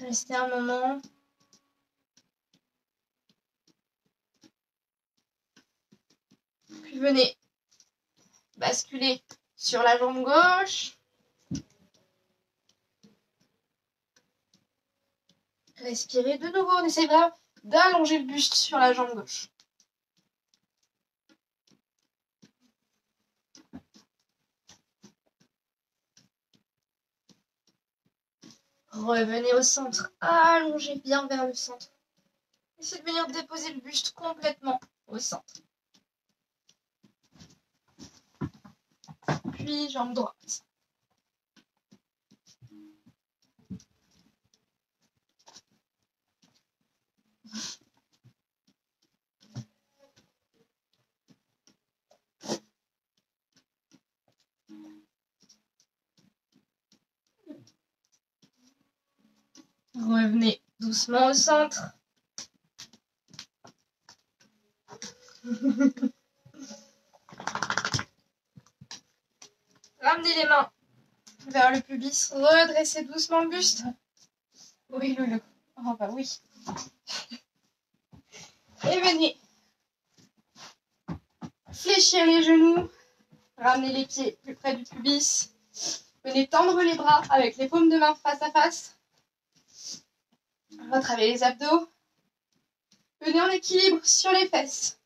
Restez un moment. Puis venez basculer sur la jambe gauche. Respirez de nouveau. On essaie vraiment d'allonger le buste sur la jambe gauche. Revenez au centre. Allongez bien vers le centre. Essayez de venir déposer le buste complètement au centre. Puis jambe droite. Revenez doucement au centre. Ramenez les mains vers le pubis. Redressez doucement le buste. Oui, Loulou. Oh bah oui. Et venez fléchir les genoux. Ramenez les pieds plus près du pubis. Venez tendre les bras avec les paumes de main face à face. Retravaillez les abdos. Venez en équilibre sur les fesses.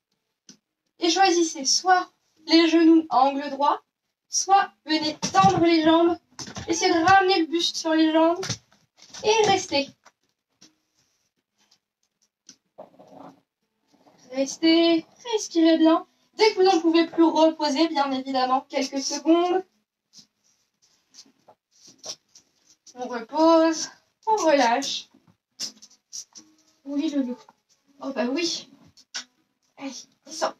Et choisissez soit les genoux à angle droit, soit venez tendre les jambes. Essayez de ramener le buste sur les jambes. Et restez. Restez, respirez bien. Dès que vous n'en pouvez plus, reposez bien évidemment quelques secondes. On repose, on relâche. Oui, Loulou. Oh bah oui. Allez, descends.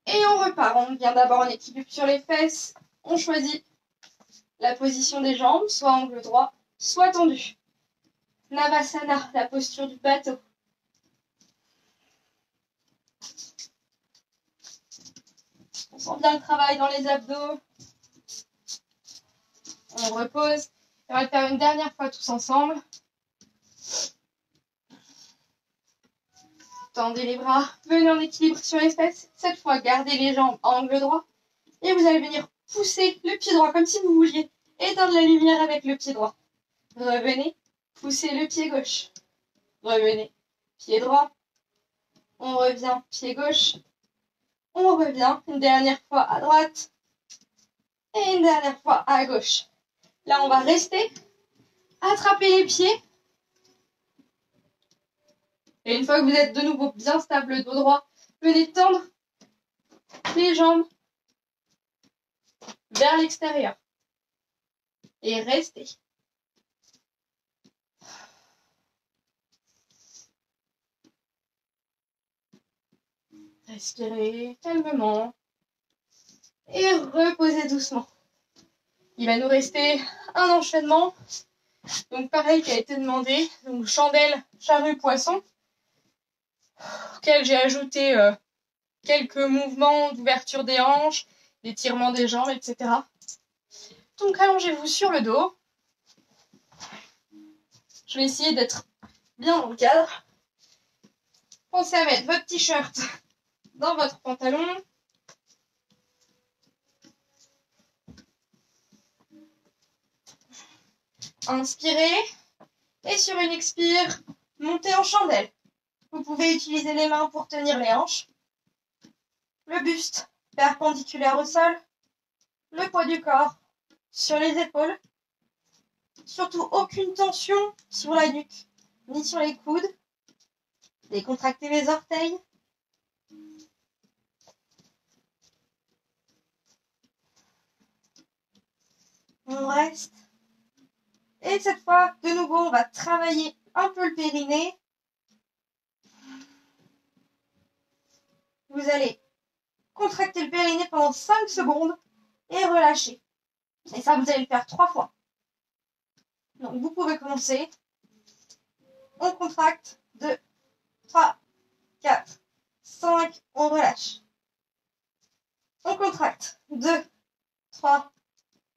Et on repart. On vient d'abord en équilibre sur les fesses. On choisit la position des jambes, soit angle droit, soit tendu. Navasana, la posture du bateau. On sent bien le travail dans les abdos. On repose. Et on va le faire une dernière fois tous ensemble. Tendez les bras. Venez en équilibre sur les fesses. Cette fois, gardez les jambes à angle droit. Et vous allez venir pousser le pied droit comme si vous vouliez éteindre la lumière avec le pied droit. Revenez. Poussez le pied gauche. Revenez. Pied droit. On revient. Pied gauche. On revient. Une dernière fois à droite. Et une dernière fois à gauche. Là, on va rester. Attrapez les pieds. Et une fois que vous êtes de nouveau bien stable, dos droit, venez tendre les jambes vers l'extérieur. Et restez. Respirez calmement. Et reposez doucement. Il va nous rester un enchaînement. Donc pareil qui a été demandé. Donc chandelle, charrue, poisson. Auquel j'ai ajouté quelques mouvements d'ouverture des hanches, d'étirement des jambes, etc. Donc allongez-vous sur le dos. Je vais essayer d'être bien dans le cadre. Pensez à mettre votre t-shirt dans votre pantalon. Inspirez. Et sur une expire, montez en chandelle. Vous pouvez utiliser les mains pour tenir les hanches. Le buste perpendiculaire au sol. Le poids du corps sur les épaules. Surtout aucune tension sur la nuque ni sur les coudes. Décontractez les orteils. On reste. Et cette fois, de nouveau, on va travailler un peu le périnée. Vous allez contracter le périnée pendant 5 secondes et relâcher. Et ça, vous allez le faire 3 fois. Donc, vous pouvez commencer. On contracte 2, 3, 4, 5. On relâche. On contracte. 2, 3,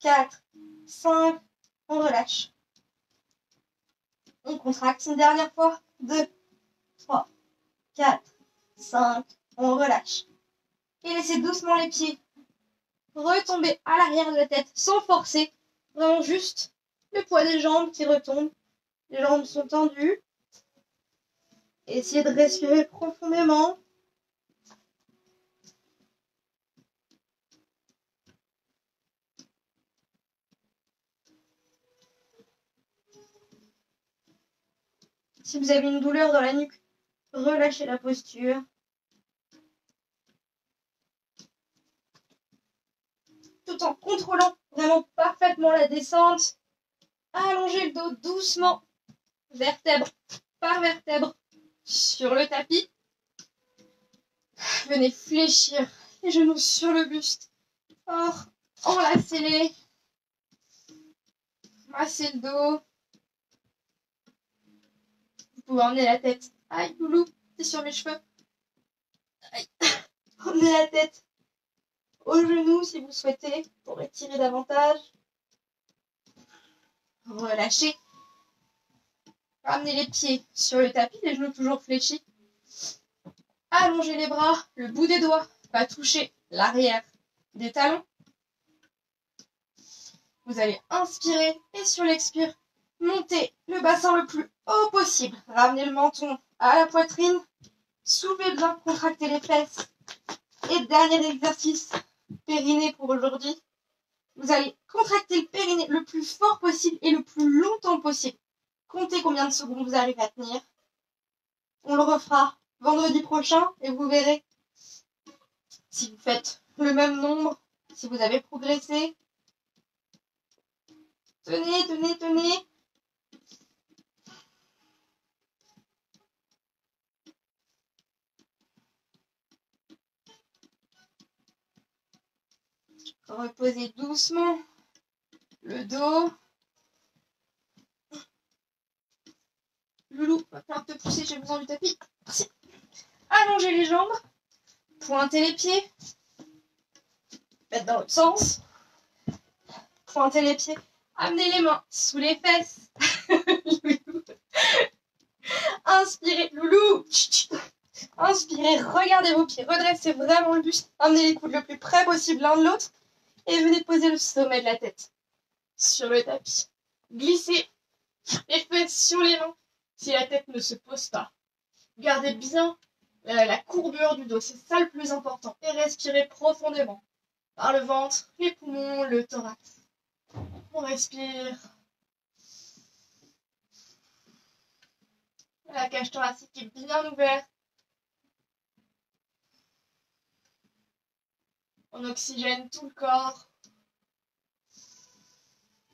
4, 5. On relâche. On contracte une dernière fois. 2, 3, 4, 5. On relâche. Et laissez doucement les pieds retomber à l'arrière de la tête sans forcer. Vraiment juste le poids des jambes qui retombe. Les jambes sont tendues. Essayez de respirer profondément. Si vous avez une douleur dans la nuque, relâchez la posture. Tout en contrôlant vraiment parfaitement la descente. Allongez le dos doucement, vertèbre par vertèbre, sur le tapis. Venez fléchir les genoux sur le buste. Fort, enlacez-les. Massez le dos. Vous pouvez emmener la tête. Aïe, loulou, c'est sur mes cheveux. Aïe. Emmenez la tête aux genoux si vous souhaitez pour étirer davantage. Relâchez. Ramenez les pieds sur le tapis, les genoux toujours fléchis. Allongez les bras, le bout des doigts va toucher l'arrière des talons. Vous allez inspirer et sur l'expire, montez le bassin le plus haut possible. Ramenez le menton à la poitrine. Soulevez bien, contractez les fesses. Et dernier exercice, périnée pour aujourd'hui. Vous allez contracter le périnée le plus fort possible et le plus longtemps possible. Comptez combien de secondes vous arrivez à tenir. On le refera vendredi prochain et vous verrez si vous faites le même nombre, si vous avez progressé. Tenez, tenez, tenez. Reposez doucement le dos. Loulou, va falloir te pousser, j'ai besoin du tapis. Merci. Allongez les jambes. Pointez les pieds. Faites dans l'autre sens. Pointez les pieds. Amenez les mains sous les fesses. Loulou. Inspirez, loulou. Inspirez, regardez vos pieds. Redressez vraiment le buste. Amenez les coudes le plus près possible l'un de l'autre. Et venez poser le sommet de la tête sur le tapis. Glissez les fesses sur les mains si la tête ne se pose pas. Gardez bien la courbure du dos, c'est ça le plus important. Et respirez profondément par le ventre, les poumons, le thorax. On respire. La cage thoracique est bien ouverte. On oxygène tout le corps.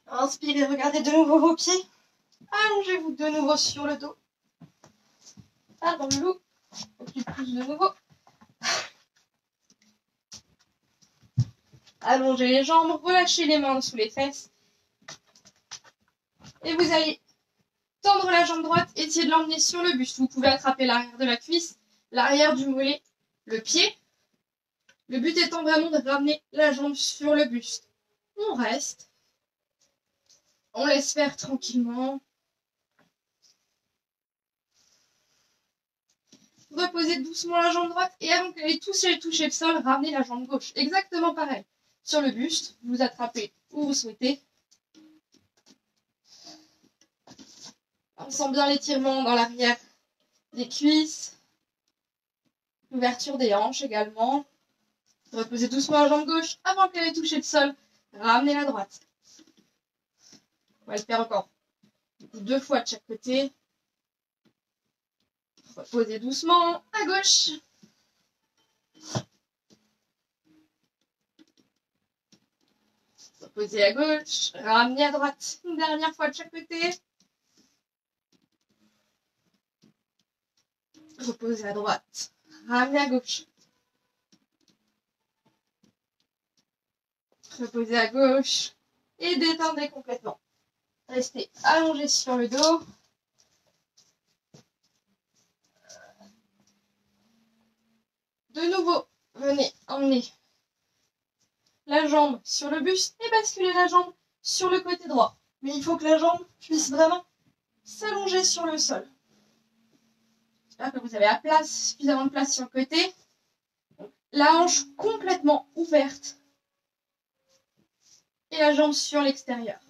Inspirez, regardez de nouveau vos pieds. Allongez-vous de nouveau sur le dos. Pardon, le loup. Tu pousses de nouveau. Allongez les jambes, relâchez les mains sous les fesses. Et vous allez tendre la jambe droite, essayer de l'emmener sur le buste. Vous pouvez attraper l'arrière de la cuisse, l'arrière du mollet, le pied. Le but étant vraiment de ramener la jambe sur le buste. On reste. On laisse faire tranquillement. Reposez doucement la jambe droite et avant qu'elle ait touché le sol, ramenez la jambe gauche. Exactement pareil. Sur le buste, vous attrapez où vous souhaitez. On sent bien l'étirement dans l'arrière des cuisses. L'ouverture des hanches également. Reposez doucement la jambe gauche avant qu'elle ait touché le sol. Ramenez la droite. On va le faire encore 2 fois de chaque côté. Reposez doucement à gauche. Reposez à gauche. Ramenez à droite. Une dernière fois de chaque côté. Reposez à droite. Ramenez à gauche. Reposez à gauche. Et détendez complètement. Restez allongé sur le dos. nouveau, venez emmener la jambe sur le buste et basculer la jambe sur le côté droit. Mais il faut que la jambe puisse vraiment s'allonger sur le sol. J'espère que vous avez suffisamment de place sur le côté. La hanche complètement ouverte et la jambe sur l'extérieur.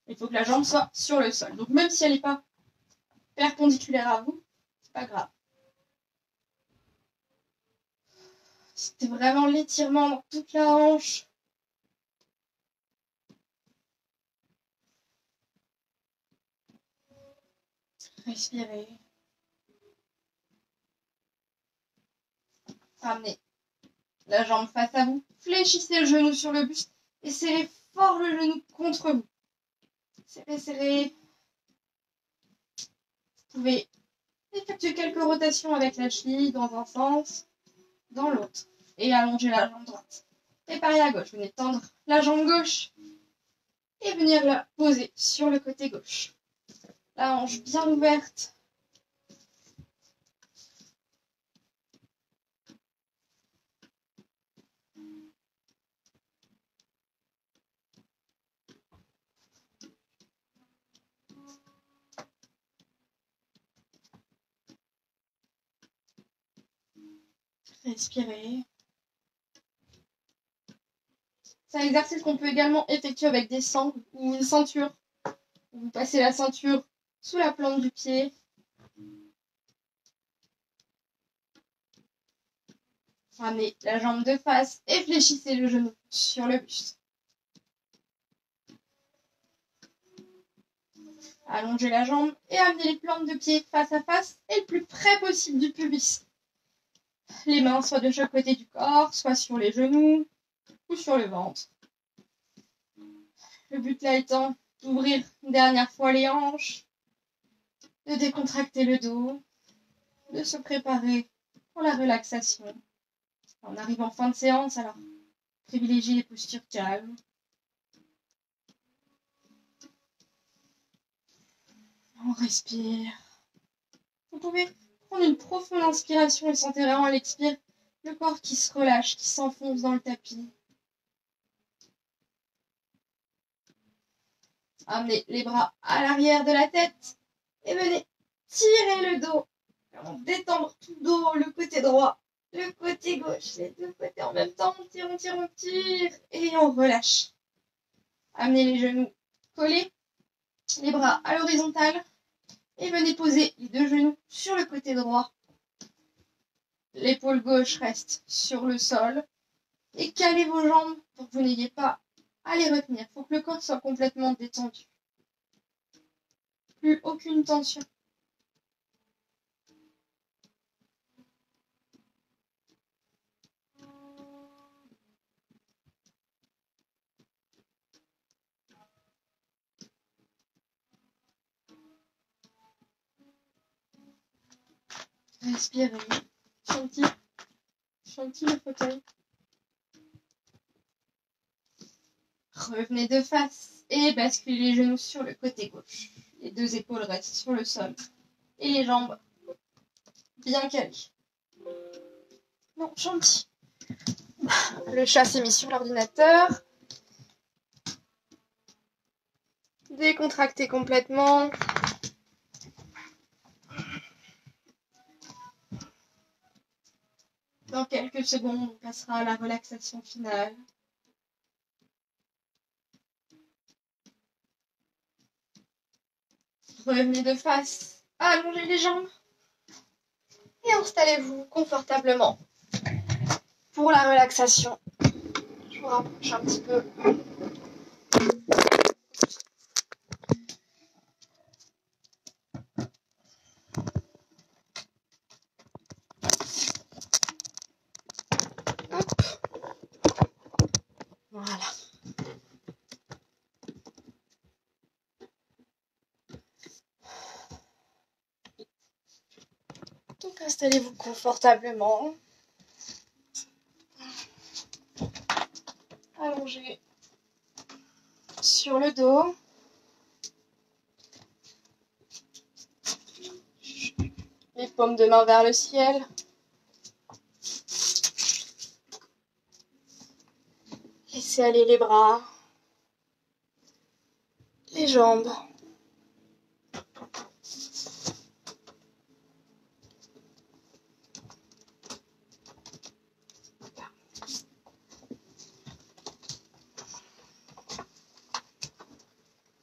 Il faut que la jambe soit sur le sol. Donc même si elle n'est pas perpendiculaire à vous, c'est pas grave. C'était vraiment l'étirement dans toute la hanche. Respirez. Ramenez la jambe face à vous. Fléchissez le genou sur le buste et serrez fort le genou contre vous. Serrez, serrez. Vous pouvez effectuer quelques rotations avec la cheville dans un sens, dans l'autre. Et allonger la jambe droite. Et pareil à gauche. Venez tendre la jambe gauche et venir la poser sur le côté gauche. La hanche bien ouverte. Respirez. C'est un exercice qu'on peut également effectuer avec des sangles ou une ceinture. Vous passez la ceinture sous la plante du pied. Ramenez la jambe de face et fléchissez le genou sur le buste. Allongez la jambe et amenez les plantes de pied face à face et le plus près possible du pubis. Les mains soit de chaque côté du corps, soit sur les genoux ou sur le ventre. Le but là étant d'ouvrir une dernière fois les hanches, de décontracter le dos, de se préparer pour la relaxation. On arrive en fin de séance, alors privilégiez les postures calmes. On respire. Vous pouvez prendre une profonde inspiration et sentir vraiment à l'expire le corps qui se relâche, qui s'enfonce dans le tapis. Amenez les bras à l'arrière de la tête et venez tirer le dos. Détendre tout le dos, le côté droit, le côté gauche, les deux côtés en même temps. On tire, on tire, on tire et on relâche. Amenez les genoux collés, les bras à l'horizontale et venez poser les deux genoux sur le côté droit. L'épaule gauche reste sur le sol et calez vos jambes pour que vous n'ayez pas à les retenir. Il faut que le corps soit complètement détendu. Plus aucune tension. Respirez. Chantilly le fauteuil. Revenez de face et basculez les genoux sur le côté gauche. Les deux épaules restent sur le sol et les jambes bien calées. Non, Chantilly. Le chat s'est mis sur l'ordinateur. Décontractez complètement. Dans quelques secondes, on passera à la relaxation finale. Revenez de face, allongez les jambes et installez-vous confortablement pour la relaxation. Je vous rapproche un petit peu. Hop. Voilà. Donc installez-vous confortablement. Allongez sur le dos. Les paumes de main vers le ciel. Laissez aller les bras, les jambes.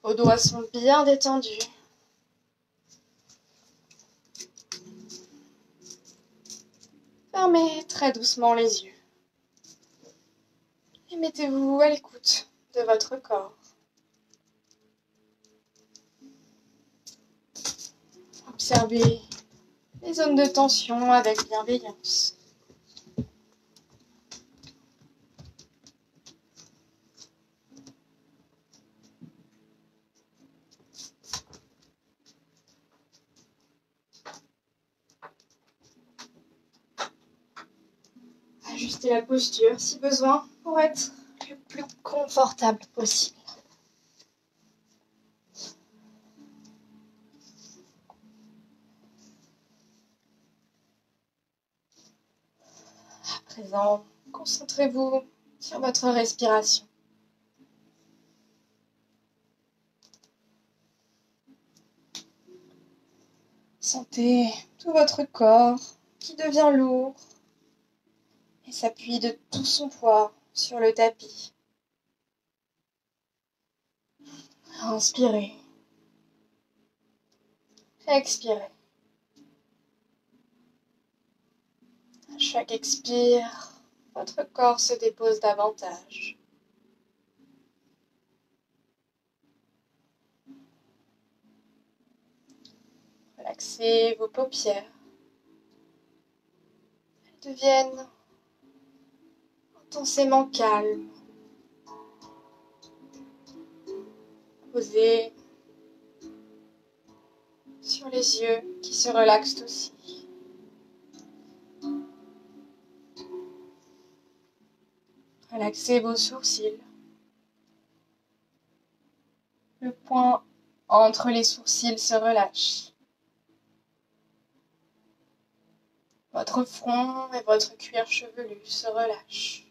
Vos doigts sont bien détendus. Fermez très doucement les yeux. Et mettez-vous à l'écoute de votre corps. Observez les zones de tension avec bienveillance. Ajustez la posture si besoin pour être le plus confortable possible. À présent, concentrez-vous sur votre respiration. Sentez tout votre corps qui devient lourd et s'appuie de tout son poids sur le tapis. Inspirez. Expirez. À chaque expire, votre corps se dépose davantage. Relaxez vos paupières. Elles deviennent intensément calmes. Posez sur les yeux qui se relaxent aussi. Relaxez vos sourcils. Le point entre les sourcils se relâche. Votre front et votre cuir chevelu se relâchent.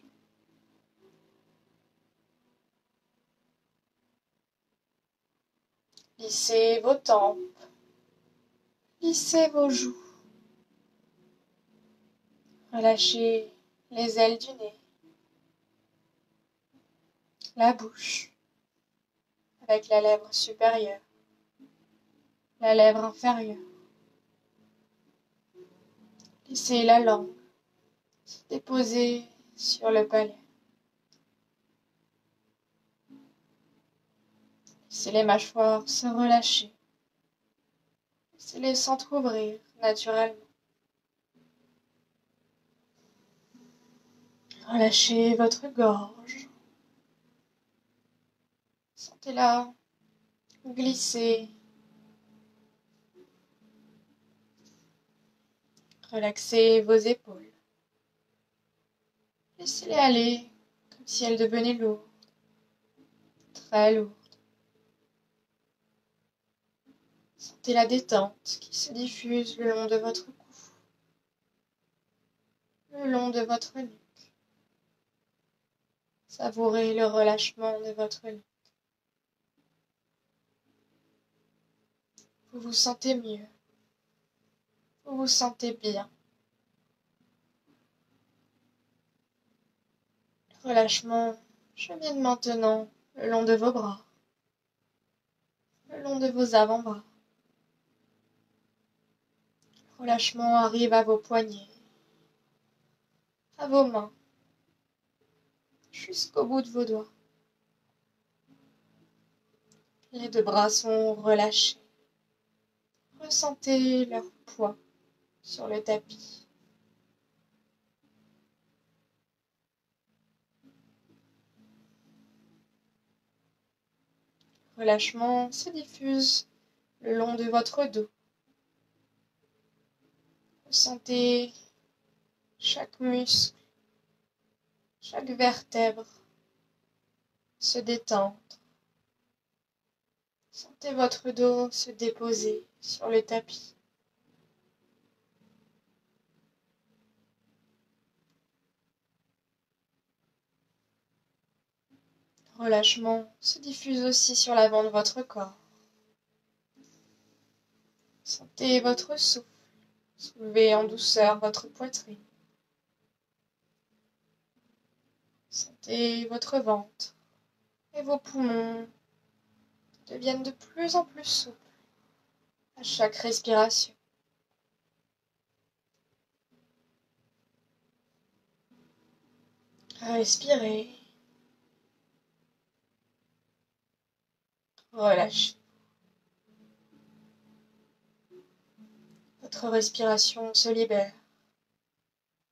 Lissez vos tempes. Lissez vos joues. Relâchez les ailes du nez. La bouche, avec la lèvre supérieure, la lèvre inférieure. Laissez la langue se déposer sur le palais. Laissez les mâchoires se relâcher. Laissez-les s'entrouvrir naturellement. Relâchez votre gorge. Sentez-la glisser. Relaxez vos épaules. Laissez-les aller comme si elles devenaient lourdes, très lourdes. Sentez la détente qui se diffuse le long de votre cou, le long de votre nuque. Savourez le relâchement de votre nuque. Vous vous sentez mieux. Vous vous sentez bien. Le relâchement chemine maintenant le long de vos bras, le long de vos avant-bras. Le relâchement arrive à vos poignets, à vos mains, jusqu'au bout de vos doigts. Les deux bras sont relâchés. Ressentez leur poids sur le tapis. Le relâchement se diffuse le long de votre dos. Ressentez chaque muscle, chaque vertèbre se détendre. Sentez votre dos se déposer sur le tapis. Relâchement se diffuse aussi sur l'avant de votre corps. Sentez votre souffle. Soulevez en douceur votre poitrine. Sentez votre ventre et vos poumons deviennent de plus en plus souples à chaque respiration. Respirez. Relâchez. Votre respiration se libère.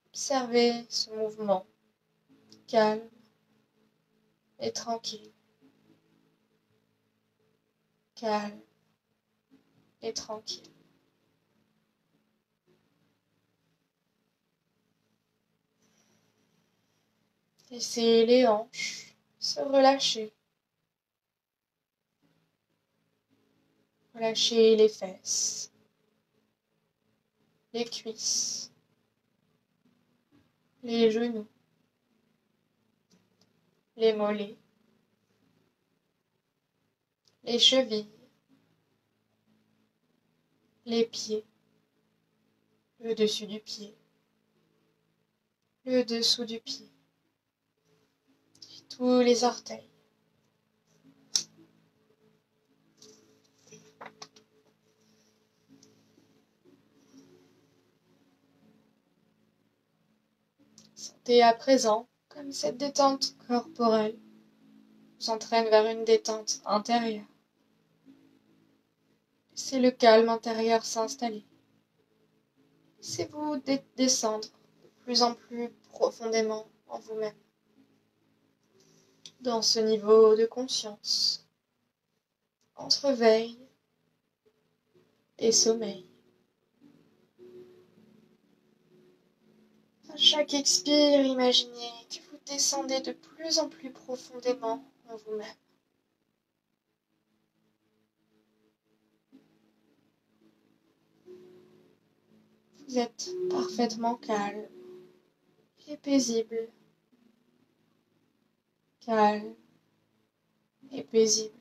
Observez ce mouvement calme et tranquille. Calme et tranquille. Laissez les hanches se relâcher. Relâchez les fesses, les cuisses, les genoux, les mollets, les chevilles, les pieds, le dessus du pied, le dessous du pied, et tous les orteils. Sentez à présent comme cette détente corporelle vous entraîne vers une détente intérieure. Laissez le calme intérieur s'installer. Laissez-vous descendre de plus en plus profondément en vous-même, dans ce niveau de conscience, entre veille et sommeil. À chaque expire, imaginez que vous descendez de plus en plus profondément en vous-même. Vous êtes parfaitement calme et paisible. Calme et paisible.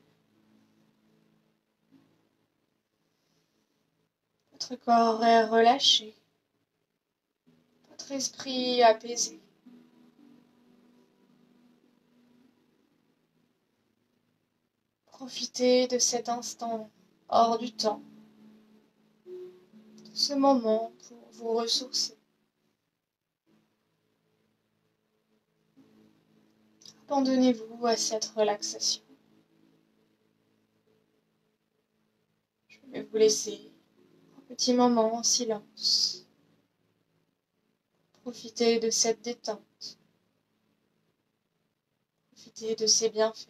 Votre corps est relâché. Votre esprit apaisé. Profitez de cet instant hors du temps, de ce moment pour vous ressourcer. Abandonnez-vous à cette relaxation. Je vais vous laisser un petit moment en silence. Profitez de cette détente. Profitez de ses bienfaits.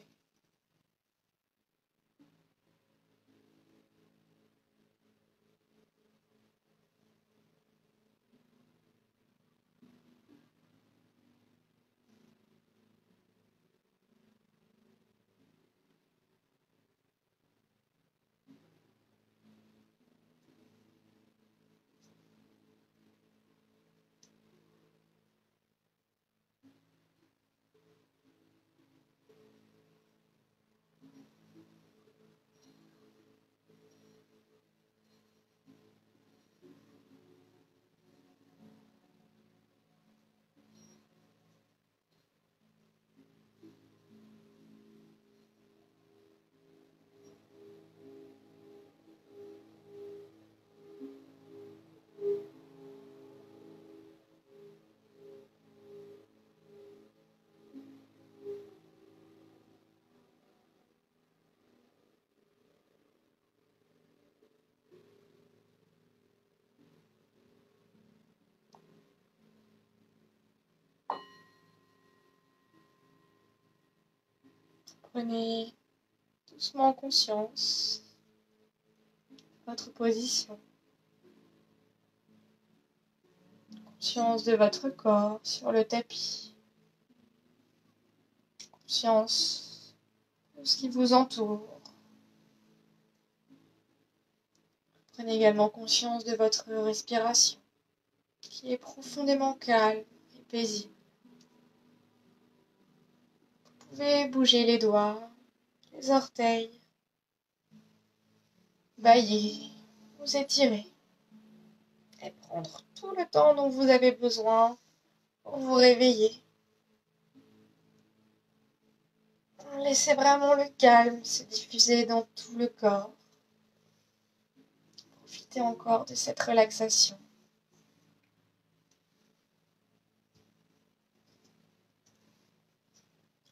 Prenez doucement conscience de votre position. Conscience de votre corps sur le tapis. Conscience de ce qui vous entoure. Prenez également conscience de votre respiration, qui est profondément calme et paisible. Vous Vous pouvez bouger les doigts, les orteils, bailler, vous étirer et prendre tout le temps dont vous avez besoin pour vous réveiller. Laissez vraiment le calme se diffuser dans tout le corps. Profitez encore de cette relaxation.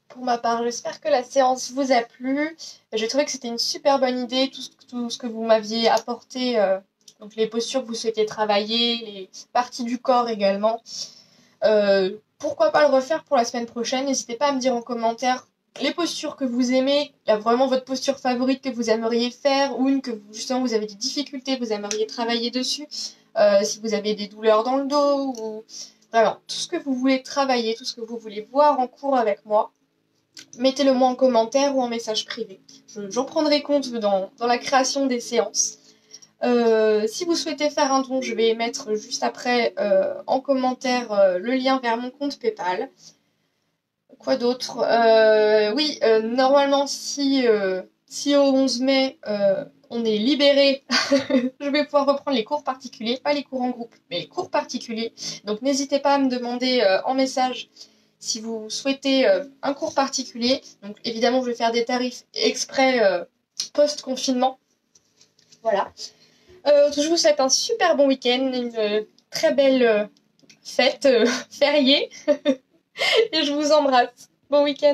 Pour ma part, j'espère que la séance vous a plu. J'ai trouvé que c'était une super bonne idée, tout ce que vous m'aviez apporté, donc les postures que vous souhaitez travailler, les parties du corps également. Pourquoi pas le refaire pour la semaine prochaine? N'hésitez pas à me dire en commentaire les postures que vous aimez, vraiment votre posture favorite que vous aimeriez faire, ou une que justement vous avez des difficultés, vous aimeriez travailler dessus, si vous avez des douleurs dans le dos, ou vraiment tout ce que vous voulez travailler, tout ce que vous voulez voir en cours avec moi. Mettez-le moi en commentaire ou en message privé. J'en prendrai compte dans la création des séances. Si vous souhaitez faire un don, je vais mettre juste après en commentaire le lien vers mon compte PayPal. Quoi d'autre? Oui, normalement, si au 11 mai, on est libéré, je vais pouvoir reprendre les cours particuliers, pas les cours en groupe, mais les cours particuliers. Donc n'hésitez pas à me demander en message si vous souhaitez un cours particulier. Donc évidemment, je vais faire des tarifs exprès post-confinement. Voilà. Je vous souhaite un super bon week-end, une très belle fête fériée. Et je vous embrasse. Bon week-end.